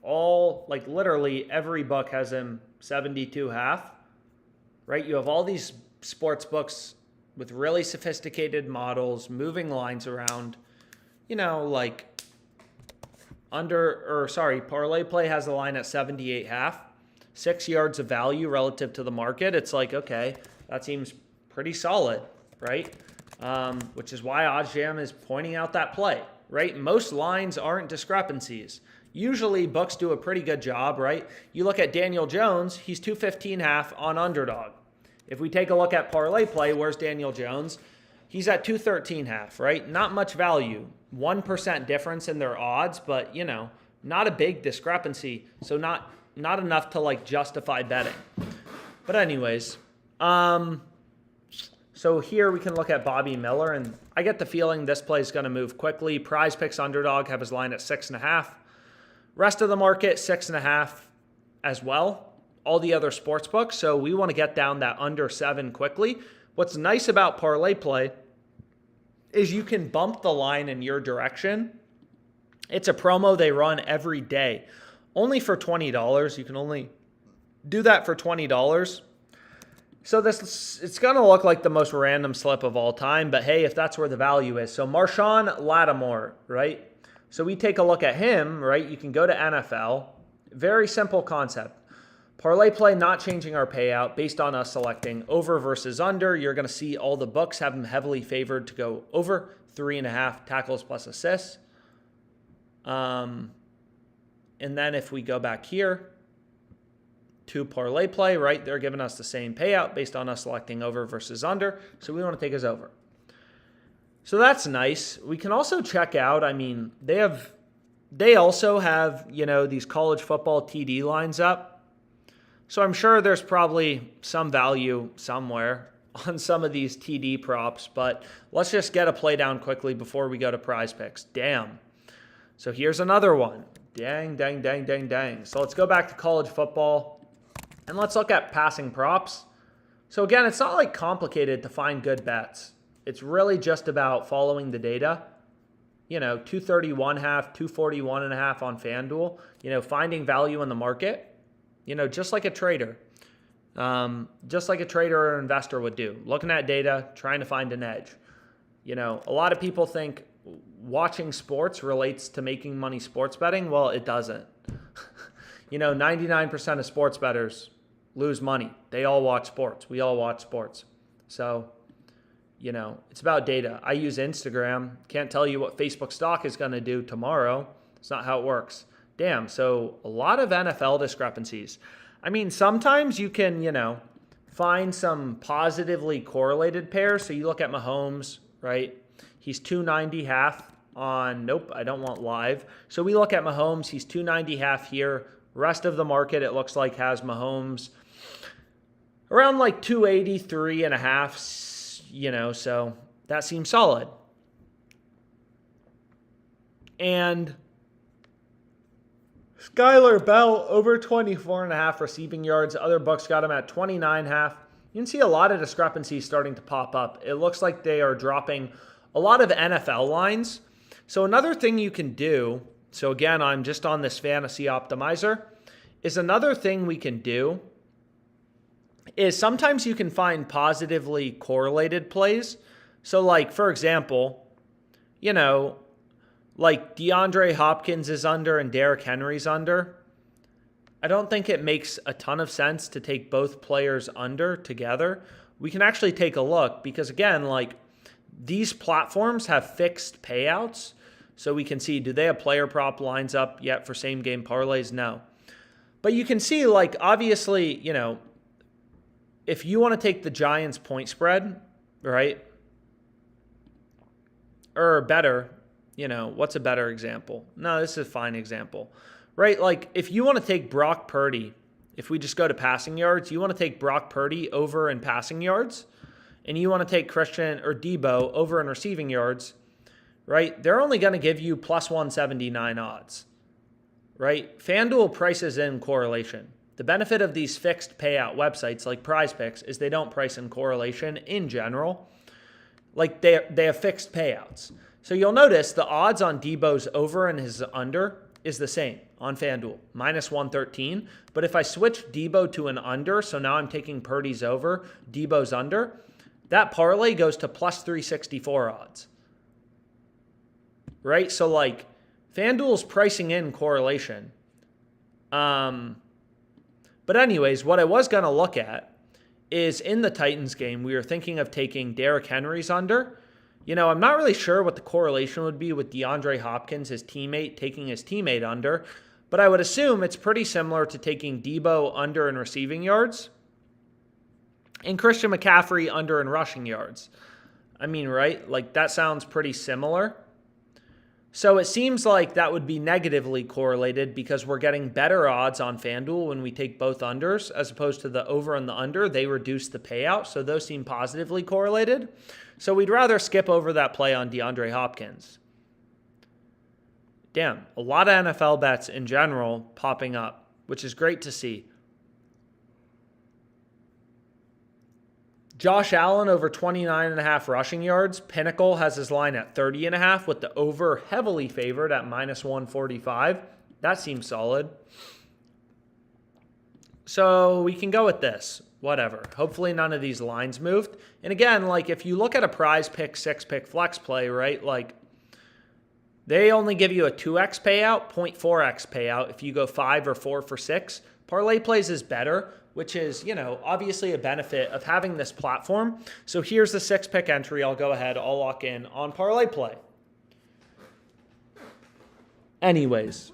literally every book has him 72.5. Right? You have all these sports books with really sophisticated models, moving lines around, ParlayPlay has the line at 78.5, 6 yards of value relative to the market. It's okay, that seems pretty solid, right? Which is why OddsJam is pointing out that play, right? Most lines aren't discrepancies. Usually books do a pretty good job, right? You look at Daniel Jones, he's 215.5 on Underdog. If we take a look at ParlayPlay, where's Daniel Jones? He's at 213.5, right? Not much value. 1% difference in their odds, but, not a big discrepancy. So not enough to, justify betting. But anyways, so here we can look at Bobby Miller, and I get the feeling this play is going to move quickly. PrizePicks Underdog have his line at 6.5. Rest of the market, 6.5 as well. All the other sports books. So we want to get down that under 7 quickly. What's nice about ParlayPlay is you can bump the line in your direction. It's a promo they run every day. Only for $20. You can only do that for $20. So it's going to look like the most random slip of all time. But hey, if that's where the value is. So Marshawn Lattimore, right? So we take a look at him, right? You can go to NFL. Very simple concept. ParlayPlay not changing our payout based on us selecting over versus under. You're going to see all the books have them heavily favored to go over 3.5 tackles plus assists. And then if we go back here to ParlayPlay, right, they're giving us the same payout based on us selecting over versus under. So we want to take us over. So that's nice. We can also check out, they also have, these college football TD lines up. So I'm sure there's probably some value somewhere on some of these TD props, but let's just get a play down quickly before we go to PrizePicks. Damn. So here's another one. Dang. So let's go back to college football and let's look at passing props. So again, it's not complicated to find good bets. It's really just about following the data. 231.5, 241.5 on FanDuel. Finding value in the market. Just like a trader. Just like a trader or investor would do. Looking at data, trying to find an edge. A lot of people think watching sports relates to making money sports betting. Well, it doesn't. 99% of sports bettors lose money. They all watch sports. We all watch sports. So, it's about data. I use Instagram. Can't tell you what Facebook stock is going to do tomorrow. It's not how it works. Damn, so a lot of NFL discrepancies. Sometimes you can, find some positively correlated pairs. So you look at Mahomes, right? He's 290.5 on, nope, I don't want live. So we look at Mahomes, he's 290.5 here. Rest of the market, it looks like, has Mahomes around 283.5, so that seems solid. And Skylar Bell, over 24.5 receiving yards. Other books got him at 29.5. You can see a lot of discrepancies starting to pop up. It looks like they are dropping a lot of NFL lines. So another thing you can do, so again, I'm just on this fantasy optimizer, is another thing we can do is sometimes you can find positively correlated plays. So like, for example, you know, like DeAndre Hopkins is under and Derrick Henry's under. I don't think it makes a ton of sense to take both players under together. We can actually take a look because, again, like these platforms have fixed payouts. So we can see, do they have player prop lines up yet for same game parlays? No. But you can see, like, obviously, you know, if you want to take the Giants point spread, right? Or better, you know, what's a better example? No, this is a fine example, right? Like if you want to take Brock Purdy, if we just go to passing yards, you want to take Brock Purdy over in passing yards, and you want to take Christian or Debo over in receiving yards, right? They're only going to give you plus 179 odds, right? FanDuel prices in correlation. The benefit of these fixed payout websites like PrizePicks is they don't price in correlation in general. Like they have fixed payouts. So you'll notice the odds on Debo's over and his under is the same on FanDuel, minus 113. But if I switch Debo to an under, so now I'm taking Purdy's over, Debo's under, that parlay goes to plus 364 odds. Right? So like FanDuel's pricing in correlation. But anyways, what I was going to look at is in the Titans game, we were thinking of taking Derrick Henry's under. You know, I'm not really sure what the correlation would be with DeAndre Hopkins, his teammate, taking his teammate under, but I would assume it's pretty similar to taking Debo under in receiving yards and Christian McCaffrey under in rushing yards. I mean, right? Like that sounds pretty similar. So it seems like that would be negatively correlated because we're getting better odds on FanDuel when we take both unders as opposed to the over and the under. They reduce the payout, so those seem positively correlated. So we'd rather skip over that play on DeAndre Hopkins. Damn, a lot of NFL bets in general popping up, which is great to see. Josh Allen over 29.5 rushing yards. Pinnacle has his line at 30.5 with the over heavily favored at minus 145. That seems solid. So we can go with this. Whatever. Hopefully none of these lines moved. And again, like if you look at a PrizePicks 6-pick flex play, right? Like they only give you a 2x payout, 0.4x payout if you go 5 or 4 for 6. ParlayPlays is better, which is, you know, obviously a benefit of having this platform. So here's the 6-pick entry. I'll go ahead. I'll lock in on ParlayPlay. Anyways,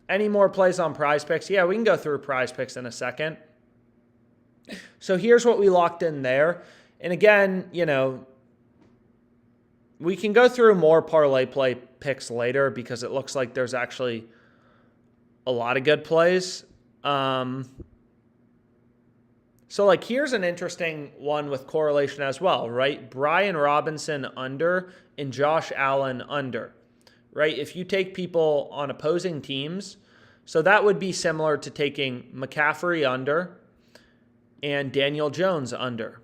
any more plays on PrizePicks? Yeah, we can go through PrizePicks in a second. So here's what we locked in there. And again, you know, we can go through more ParlayPlay picks later because it looks like there's actually a lot of good plays. So like here's an interesting one with correlation as well, right? Brian Robinson under and Josh Allen under, right? If you take people on opposing teams, so that would be similar to taking McCaffrey under and Daniel Jones under,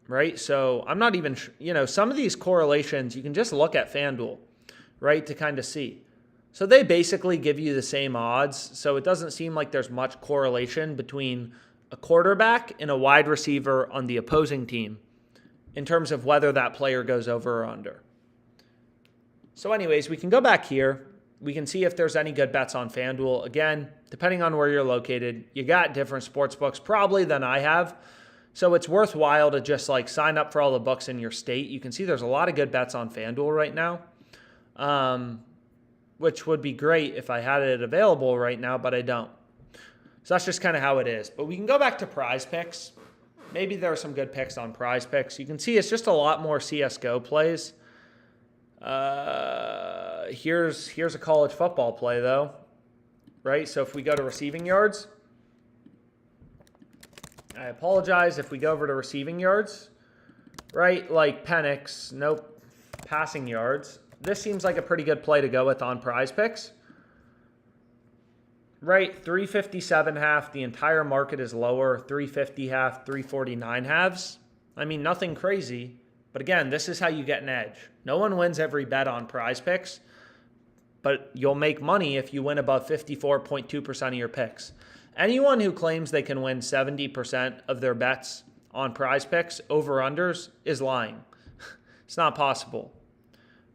right? So I'm not even, you know, some of these correlations, you can just look at FanDuel, right, to kind of see. So they basically give you the same odds. So it doesn't seem like there's much correlation between a quarterback and a wide receiver on the opposing team in terms of whether that player goes over or under. So anyways, we can go back here. We can see if there's any good bets on FanDuel. Again, depending on where you're located, you got different sports books probably than I have. So it's worthwhile to just like sign up for all the books in your state. You can see there's a lot of good bets on FanDuel right now, which would be great if I had it available right now, but I don't. So that's just kind of how it is. But we can go back to PrizePicks. Maybe there are some good picks on PrizePicks. You can see it's just a lot more CSGO plays. Here's a college football play, though. Right? So if we go to receiving yards, I apologize. If we go over to receiving yards, right? Like Penix, nope. Passing yards. This seems like a pretty good play to go with on PrizePicks. Right, 357 half. The entire market is lower. 350 half, 349 halves. I mean, nothing crazy, But again, this is how you get an edge. No one wins every bet on PrizePicks, but you'll make money if you win above 54.2% of your picks. Anyone who claims they can win 70% of their bets on PrizePicks over-unders is lying. It's not possible,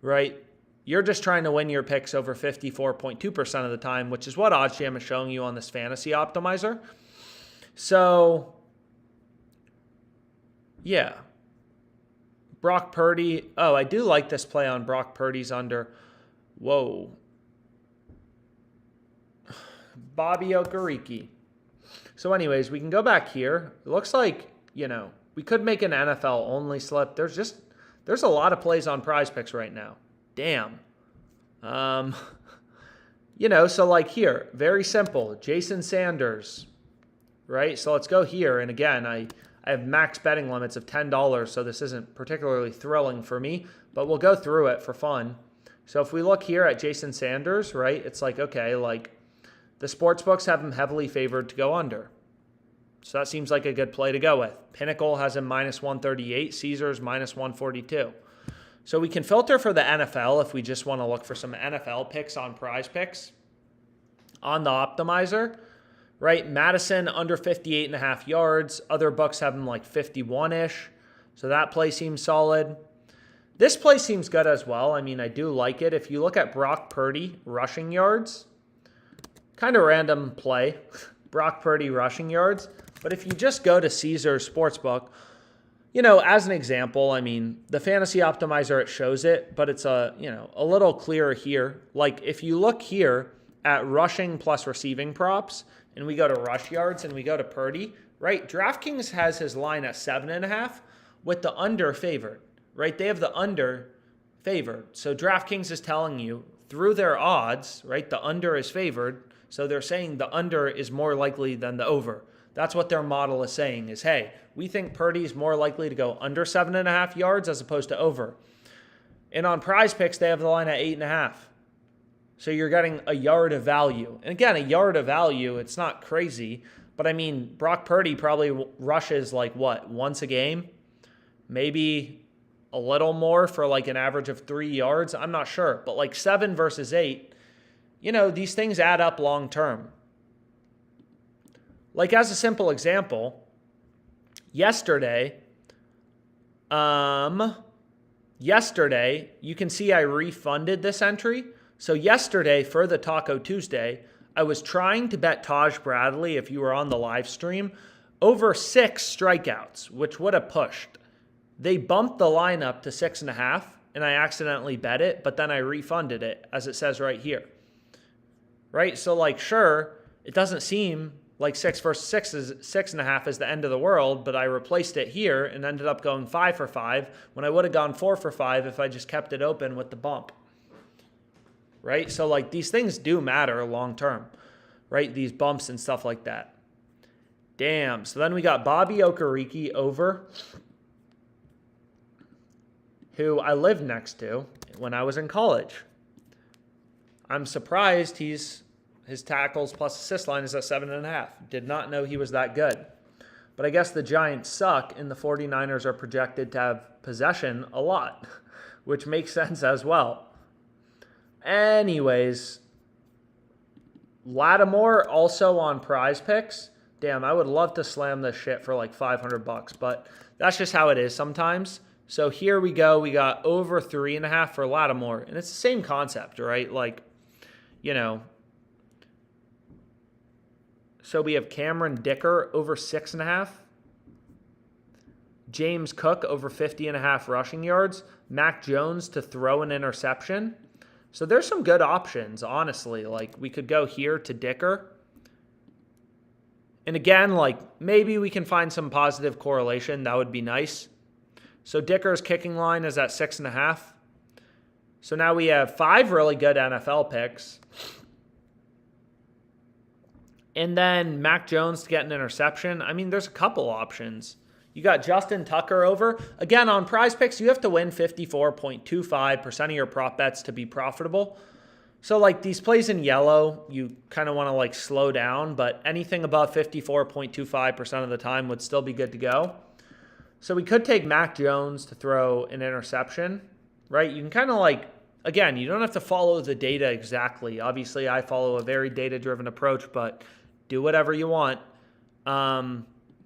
right? You're just trying to win your picks over 54.2% of the time, which is what OddsJam is showing you on this fantasy optimizer. So, yeah. Brock Purdy. Oh, I do like this play on Brock Purdy's under. Whoa. Bobby Okereke. So anyways, we can go back here. It looks like, we could make an NFL only slip. There's a lot of plays on PrizePicks right now. Damn. So like here, very simple. Jason Sanders, right? So let's go here. And again, I have max betting limits of $10, so this isn't particularly thrilling for me, but we'll go through it for fun. So if we look here at Jason Sanders, right, it's like, okay, like the sports books have him heavily favored to go under. So that seems like a good play to go with. Pinnacle has him minus 138, Caesars minus 142. So we can filter for the NFL if we just want to look for some NFL picks on PrizePicks on the optimizer, right? Madison under 58.5 yards. Other books have him like 51-ish. So that play seems solid. This play seems good as well. I mean, I do like it. If you look at Brock Purdy rushing yards, kind of random play, Brock Purdy rushing yards. But if you just go to Caesars Sportsbook, as an example, I mean, the fantasy optimizer, it shows it, but it's a little clearer here. Like if you look here at rushing plus receiving props, and we go to rush yards and we go to Purdy, right? DraftKings has his line at 7.5 with the under favored, right? They have the under favored. So DraftKings is telling you through their odds, right? The under is favored. So they're saying the under is more likely than the over. That's what their model is saying is, hey, we think Purdy is more likely to go under 7.5 yards as opposed to over. And on PrizePicks, they have the line at 8.5. So you're getting a yard of value. And again, a yard of value, it's not crazy. But I mean, Brock Purdy probably rushes like what, once a game? Maybe a little more for like an average of 3 yards. I'm not sure. But like 7 versus 8, these things add up long term. Like as a simple example, yesterday, you can see I refunded this entry. So yesterday for the Taco Tuesday, I was trying to bet Taj Bradley, if you were on the live stream, over 6 strikeouts, which would have pushed. They bumped the line up to 6.5, and I accidentally bet it, but then I refunded it, as it says right here. Right? So like, sure, it doesn't seem like 6 versus 6 is 6.5 is the end of the world, but I replaced it here and ended up going 5 for 5 when I would have gone 4 for 5 if I just kept it open with the bump. Right? So like these things do matter long term, right? These bumps and stuff like that. Damn. So then we got Bobby Okereke over, who I lived next to when I was in college. I'm surprised his tackles plus assist line is at 7.5. Did not know he was that good. But I guess the Giants suck and the 49ers are projected to have possession a lot, which makes sense as well. Anyways, Lattimore also on PrizePicks. Damn, I would love to slam this shit for like $500, but that's just how it is sometimes. So here we go. We got over 3.5 for Lattimore, and it's the same concept, right? Like, so we have Cameron Dicker over 6.5. James Cook over 50.5 rushing yards. Mac Jones to throw an interception. So there's some good options, honestly. Like we could go here to Dicker. And again, like maybe we can find some positive correlation. That would be nice. So Dicker's kicking line is at 6.5. So now we have 5 really good NFL picks. And then Mac Jones to get an interception. I mean, there's a couple options. You got Justin Tucker over. Again, on PrizePicks, you have to win 54.25% of your prop bets to be profitable. So like these plays in yellow, you kind of want to like slow down, but anything above 54.25% of the time would still be good to go. So we could take Mac Jones to throw an interception, right? You can kind of like, again, you don't have to follow the data exactly. Obviously, I follow a very data-driven approach, but do whatever you want.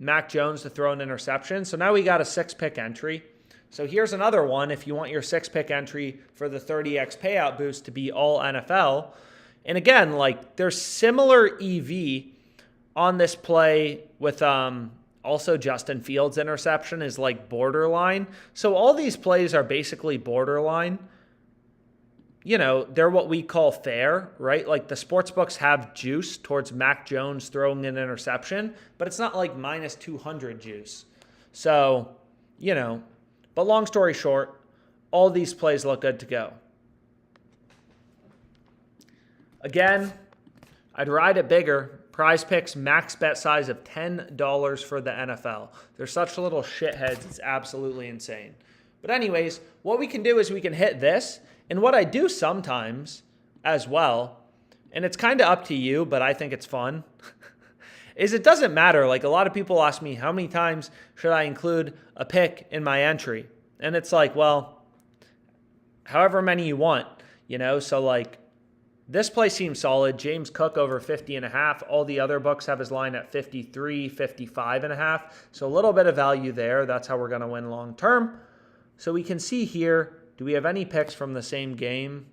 Mac Jones to throw an interception. So now we got a 6-pick entry. So here's another one if you want your 6-pick entry for the 30x payout boost to be all NFL. And again, like there's similar EV on this play with also Justin Fields' interception is like borderline. So all these plays are basically borderline. You know, they're what we call fair, right? Like the sportsbooks have juice towards Mac Jones throwing an interception, but it's not like minus 200 juice. So, you know, but long story short, all these plays look good to go. Again, I'd ride it bigger. PrizePicks max bet size of $10 for the NFL. They're such little shitheads. It's absolutely insane. But anyways, what we can do is we can hit this. And what I do sometimes as well, and it's kind of up to you, but I think it's fun, is it doesn't matter. Like a lot of people ask me, how many times should I include a pick in my entry? And it's like, well, however many you want, you know? So like this play seems solid. James Cook over 50.5. All the other books have his line at 53, 55.5. So a little bit of value there. That's how we're going to win long term. So we can see here, do we have any picks from the same game?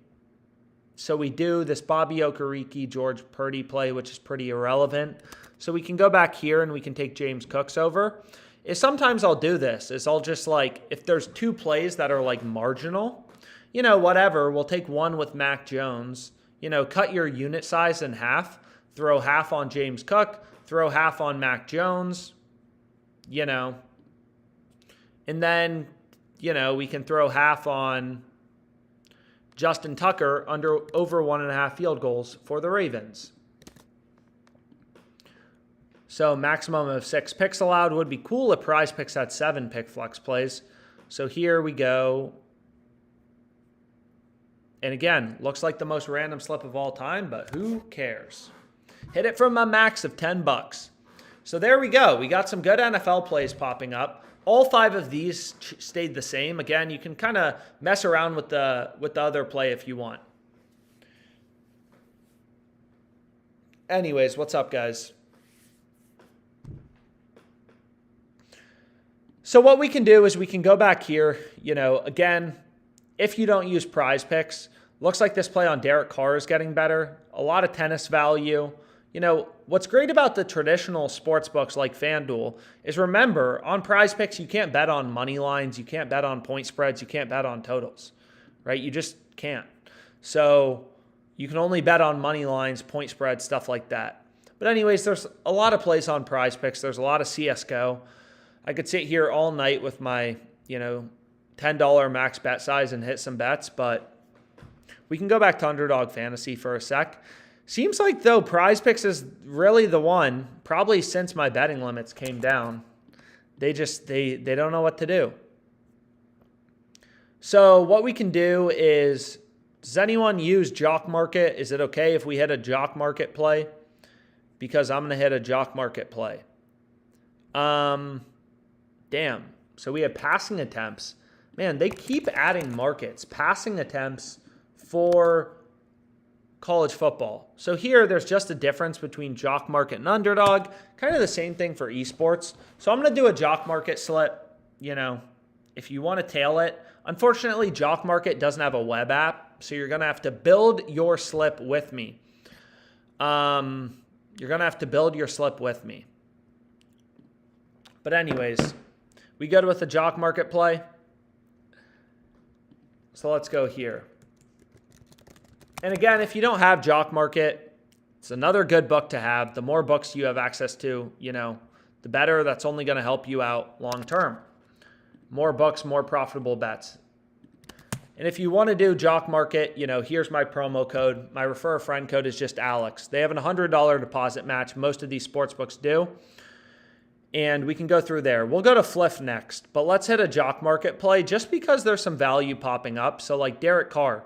So we do. This Bobby Okereke, George Purdy play, which is pretty irrelevant. So we can go back here and we can take James Cook's over. Sometimes I'll do this. I'll just like, if there's two plays that are like marginal, you know, whatever, we'll take one with Mac Jones. You know, cut your unit size in half. Throw half on James Cook. Throw half on Mac Jones. You know. And then, you know, we can throw half on Justin Tucker over 1.5 field goals for the Ravens. So maximum of 6 picks allowed would be cool if PrizePicks had 7 pick flex plays. So here we go. And again, looks like the most random slip of all time, but who cares? Hit it from a max of $10. So there we go. We got some good NFL plays popping up. All 5 of these stayed the same. Again, you can kind of mess around with the other play if you want. Anyways, what's up, guys? So what we can do is we can go back here. You know, again, if you don't use PrizePicks, looks like this play on Derek Carr is getting better. A lot of tennis value. You know, what's great about the traditional sports books like FanDuel is remember, on PrizePicks, you can't bet on money lines. You can't bet on point spreads. You can't bet on totals, right? You just can't. So you can only bet on money lines, point spreads, stuff like that. But anyways, there's a lot of plays on PrizePicks. There's a lot of CSGO. I could sit here all night with my, you know, $10 max bet size and hit some bets, but we can go back to Underdog Fantasy for a sec. Seems like, though, PrizePicks is really the one, probably since my betting limits came down. They don't know what to do. So what we can do is, does anyone use Jock Market? Is it okay if we hit a Jock Market play? Because I'm going to hit a Jock Market play. Damn. So we have passing attempts. Man, they keep adding markets. Passing attempts for college football. So here, there's just a difference between Jock Market and Underdog. Kind of the same thing for esports. So I'm going to do a Jock Market slip. You know, if you want to tail it. Unfortunately, Jock Market doesn't have a web app, so you're going to have to build your slip with me. You're going to have to build your slip with me. But anyways, we good with the Jock Market play. So let's go here. And again, if you don't have Jock Market, it's another good book to have. The more books you have access to, you know, the better. That's only going to help you out long term. More books, more profitable bets. And if you want to do Jock Market, you know, here's my promo code. My refer a friend code is just Alex. They have a $100 deposit match. Most of these sports books do. And we can go through there. We'll go to Fliff next, but let's hit a Jock Market play just because there's some value popping up. So like Derek Carr,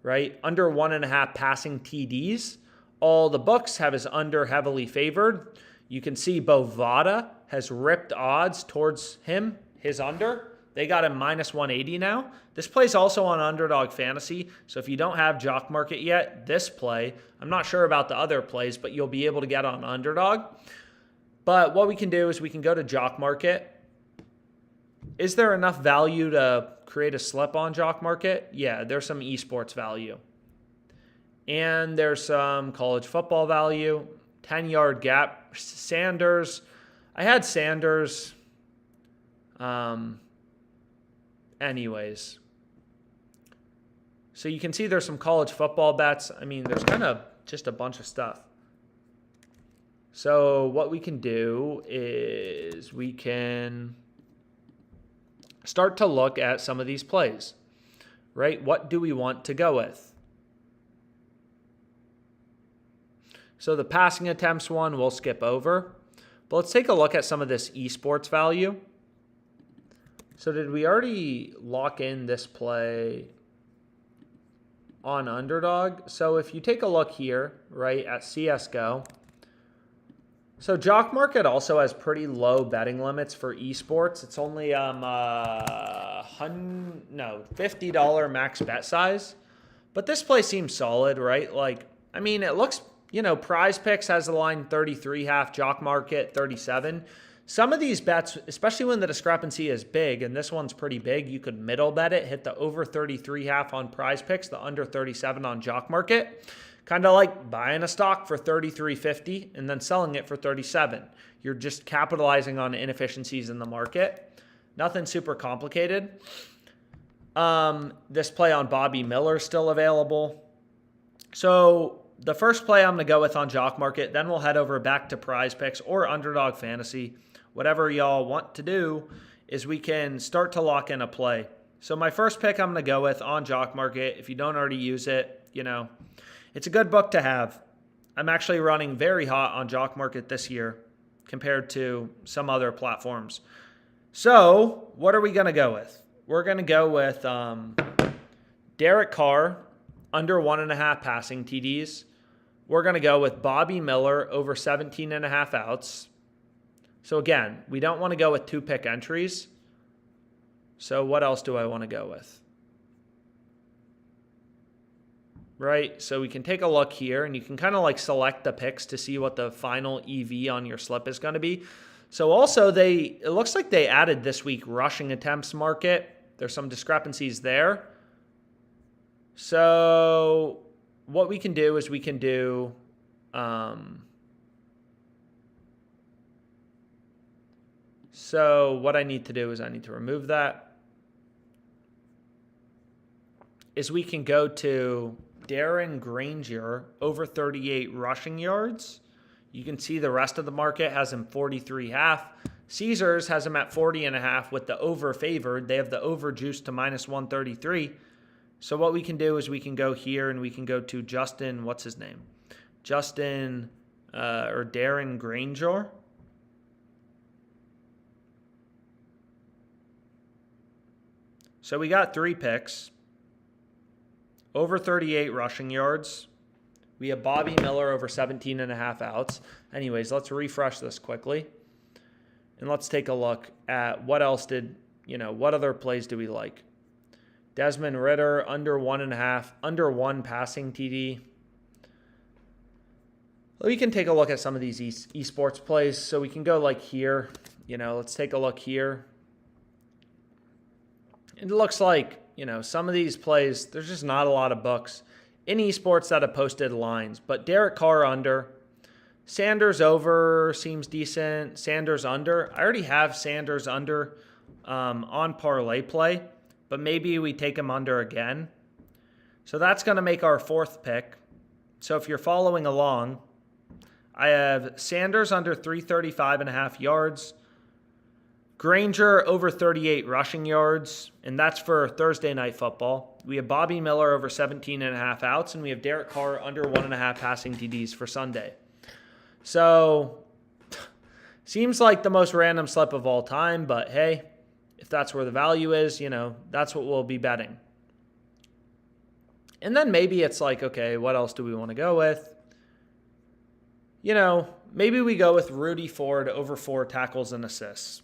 right? Under 1.5 passing TDs. All the books have his under heavily favored. You can see Bovada has ripped odds towards him. his under. They got him minus 180 now. This play's also on Underdog Fantasy. So if you don't have Jock Market yet, this play, I'm not sure about the other plays, but you'll be able to get on Underdog. But what we can do is we can go to Jock Market. Is there enough value to create a slip on Jock Market? Yeah, there's some esports value. And there's some college football value. 10-yard gap. Sanders. I had Sanders. Anyways. So you can see there's some college football bets. I mean, there's kind of just a bunch of stuff. So what we can do is we can start to look at some of these plays, right? What do we want to go with? So the passing attempts one we'll skip over. But let's take a look at some of this esports value. So did we already lock in this play on Underdog? So if you take a look here, right, at CSGO, so Jock Market also has pretty low betting limits for esports. It's only $50 max bet size. But this play seems solid, right? Like, I mean, it looks, PrizePicks has the line 33.5, Jock Market 37. Some of these bets, especially when the discrepancy is big, and this one's pretty big, you could middle bet it, hit the over 33.5 on PrizePicks, the under 37 on Jock Market. Kind of like buying a stock for $33.50 and then selling it for $37. You're just capitalizing on inefficiencies in the market. Nothing super complicated. This play on Bobby Miller is still available. So the first play I'm going to go with on Jock Market, then we'll head over back to PrizePicks or Underdog Fantasy. Whatever y'all want to do is we can start to lock in a play. So my first pick I'm going to go with on Jock Market. If you don't already use it, it's a good book to have. I'm actually running very hot on Jock Market this year compared to some other platforms. So what are we going to go with? We're going to go with Derek Carr, under 1.5 passing TDs. We're going to go with Bobby Miller, over 17.5 outs. So again, we don't want to go with 2-pick entries. So what else do I want to go with? Right, so we can take a look here, and you can kind of like select the picks to see what the final EV on your slip is going to be. So also it looks like they added this week rushing attempts market. There's some discrepancies there. So what we can do is we can do so what I need to do is I need to remove that. Is we can go to Darren Granger, over 38 rushing yards. You can see the rest of the market has him 43.5. Caesars has him at 40.5 with the over favored. They have the over juice to minus 133. So what we can do is we can go here and we can go to Justin, what's his name? Justin or Darren Granger. So we got 3 picks. Over 38 rushing yards. We have Bobby Miller over 17.5 outs. Anyways, let's refresh this quickly. And let's take a look at what else what other plays do we like? Desmond Ridder, under 1.5, under 1 passing TD. We can take a look at some of these esports plays. So we can go like here. Let's take a look here. It looks like, some of these plays, there's just not a lot of books in esports that have posted lines. But Derek Carr under. Sanders over seems decent. Sanders under. I already have Sanders under on ParlayPlay, but maybe we take him under again. So that's going to make our 4th pick. So if you're following along, I have Sanders under 335.5 yards. Granger over 38 rushing yards, and that's for Thursday Night Football. We have Bobby Miller over 17.5 outs, and we have Derek Carr under 1.5 passing TDs for Sunday. So, seems like the most random slip of all time, but hey, if that's where the value is, that's what we'll be betting. And then maybe it's like, okay, what else do we want to go with? Maybe we go with Rudy Ford over 4 tackles and assists.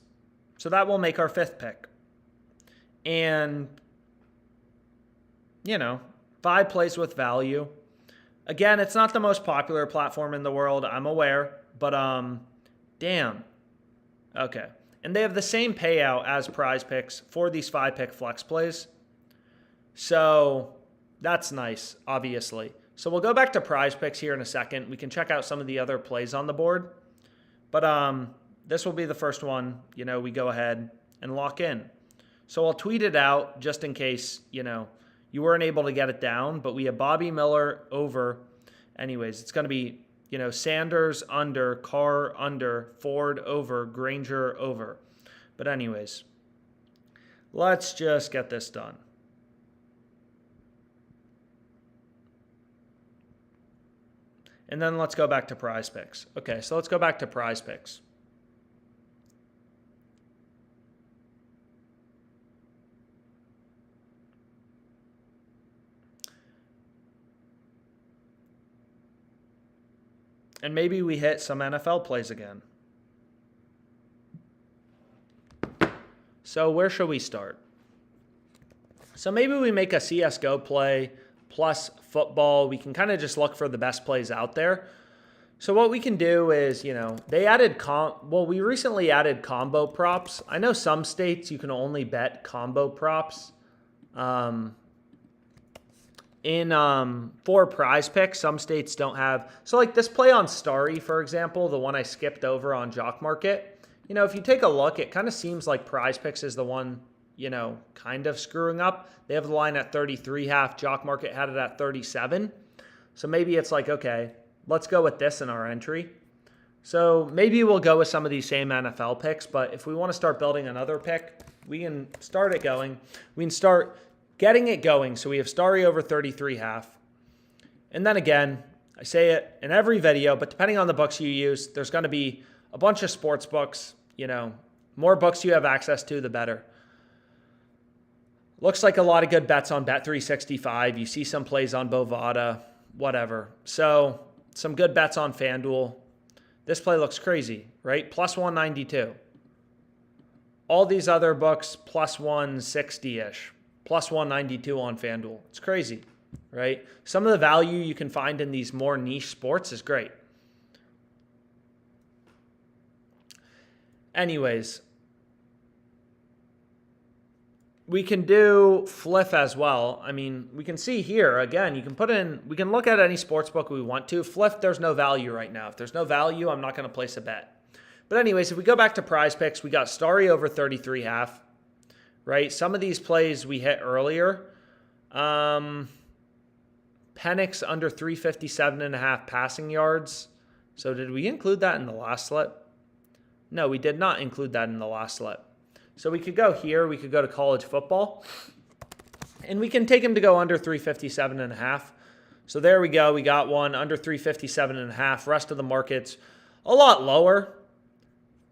So that will make our 5th pick. And, 5 plays with value. Again, it's not the most popular platform in the world, I'm aware, but damn. Okay. And they have the same payout as PrizePicks for these 5-pick flex plays. So that's nice, obviously. So we'll go back to PrizePicks here in a second. We can check out some of the other plays on the board. But this will be the first one, we go ahead and lock in. So I'll tweet it out just in case, you weren't able to get it down. But we have Bobby Miller over. Anyways, it's going to be, Sanders under, Carr under, Ford over, Granger over. But anyways, let's just get this done. And then let's go back to PrizePicks. Okay, so let's go back to PrizePicks. And maybe we hit some NFL plays again. So where should we start? So maybe we make a CSGO play plus football. We can kind of just look for the best plays out there. So what we can do is, they added we recently added combo props. I know some states you can only bet combo props. For PrizePicks, some states don't have. So like this play on Starry, for example, the one I skipped over on JockMarket, if you take a look, it kind of seems like PrizePicks is the one, kind of screwing up. They have the line at 33.5. JockMarket had it at 37. So maybe it's like, okay, let's go with this in our entry. So maybe we'll go with some of these same NFL picks, but if we want to start building another pick, we can start it going. We can start getting it going. So we have Starry over 33.5. And then again, I say it in every video, but depending on the books you use, there's going to be a bunch of sports books. More books you have access to, the better. Looks like a lot of good bets on Bet365. You see some plays on Bovada, whatever. So some good bets on FanDuel. This play looks crazy, right? Plus 192. All these other books, plus 160-ish. Plus 192 on FanDuel. It's crazy, right? Some of the value you can find in these more niche sports is great. Anyways, we can do Fliff as well. I mean, we can see here, again, we can look at any sports book we want to. Fliff, there's no value right now. If there's no value, I'm not going to place a bet. But anyways, if we go back to PrizePicks, we got Starry over 33.5. Right? Some of these plays we hit earlier. Penix under 357.5 passing yards. So did we include that in the last slip? No, we did not include that in the last slip. So we could go here. We could go to college football. And we can take him to go under 357.5. So there we go. We got one under 357.5. Rest of the market's a lot lower.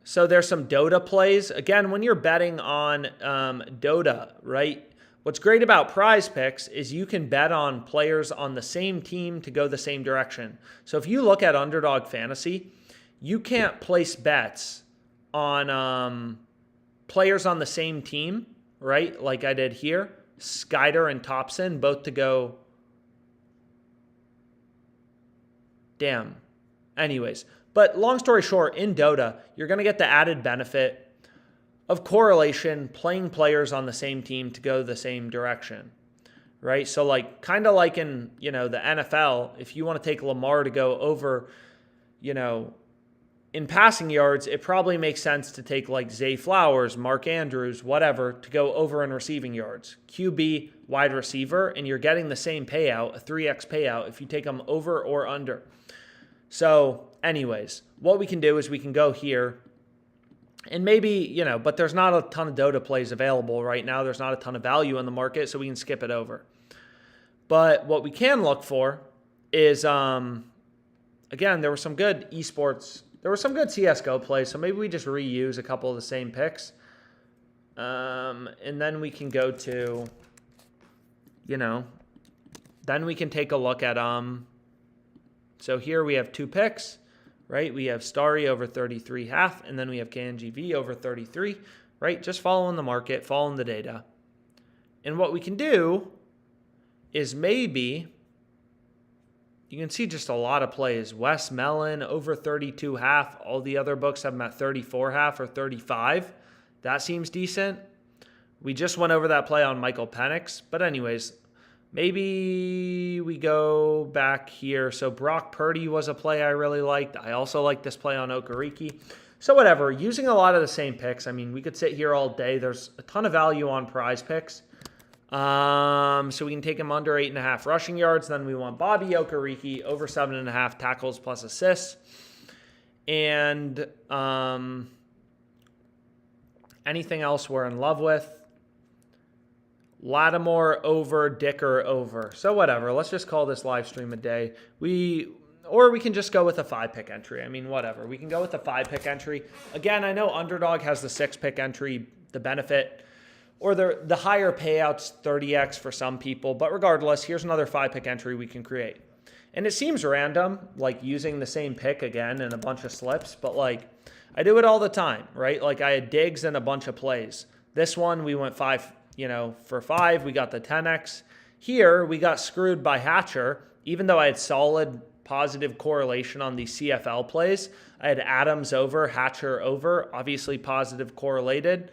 So there's some Dota plays. Again, when you're betting on Dota, right, what's great about PrizePicks is you can bet on players on the same team to go the same direction. So if you look at Underdog Fantasy, you can't place bets on players on the same team, right, like I did here. Skyder and Thompson, both to go. Damn. Anyways. But long story short, in Dota, you're going to get the added benefit of correlation, playing players on the same team to go the same direction, right? So like kind of like in, the NFL, if you want to take Lamar to go over, in passing yards, it probably makes sense to take like Zay Flowers, Mark Andrews, whatever, to go over in receiving yards. QB, wide receiver, and you're getting the same payout, a 3x payout, if you take them over or under. So anyways, what we can do is we can go here and maybe, but there's not a ton of Dota plays available right now. There's not a ton of value in the market, so we can skip it over. But what we can look for is, again, there were some good esports. There were some good CSGO plays, so maybe we just reuse a couple of the same picks. And then we can go to, then we can take a look at, so here we have 2 picks, right? We have Starry over 33.5, and then we have KNGV over 33, right? Just following the market, following the data. And what we can do is maybe, you can see just a lot of plays. Wes Mellon over 32.5. All the other books have him at 34.5 or 35. That seems decent. We just went over that play on Michael Penix. But anyways, maybe we go back here. So Brock Purdy was a play I really liked. I also like this play on Okereke. So whatever, using a lot of the same picks. I mean, we could sit here all day. There's a ton of value on PrizePicks. So we can take him under 8.5 rushing yards. Then we want Bobby Okereke over 7.5 tackles plus assists. And anything else we're in love with? Lattimore over, Dicker over. So whatever. Let's just call this live stream a day. Or we can just go with a 5-pick entry. I mean, whatever. We can go with a 5-pick entry. Again, I know Underdog has the 6-pick entry, the benefit, or the higher payouts, 30x for some people. But regardless, here's another 5-pick entry we can create. And it seems random, like using the same pick again in a bunch of slips. But like, I do it all the time, right? Like I had Diggs and a bunch of plays. This one, we went 5, for 5. We got the 10x. Here, we got screwed by Hatcher. Even though I had solid positive correlation on these CFL plays. I had Adams over, Hatcher over, obviously positively correlated,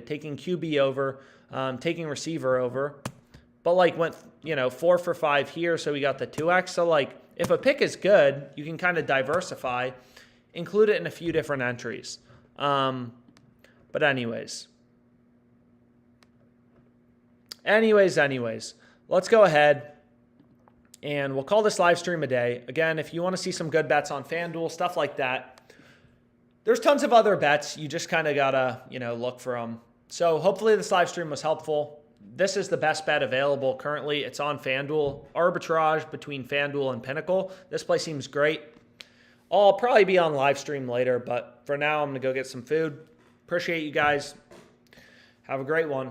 taking QB over, taking receiver over, but like went, 4 for 5 here. So we got the 2x. So like if a pick is good, you can kind of diversify, include it in a few different entries. But anyways, let's go ahead. And we'll call this live stream a day. Again, if you want to see some good bets on FanDuel, stuff like that, there's tons of other bets. You just kind of got to, look for them. So hopefully this live stream was helpful. This is the best bet available currently. It's on FanDuel. Arbitrage between FanDuel and Pinnacle. This play seems great. I'll probably be on live stream later, but for now, I'm going to go get some food. Appreciate you guys. Have a great one.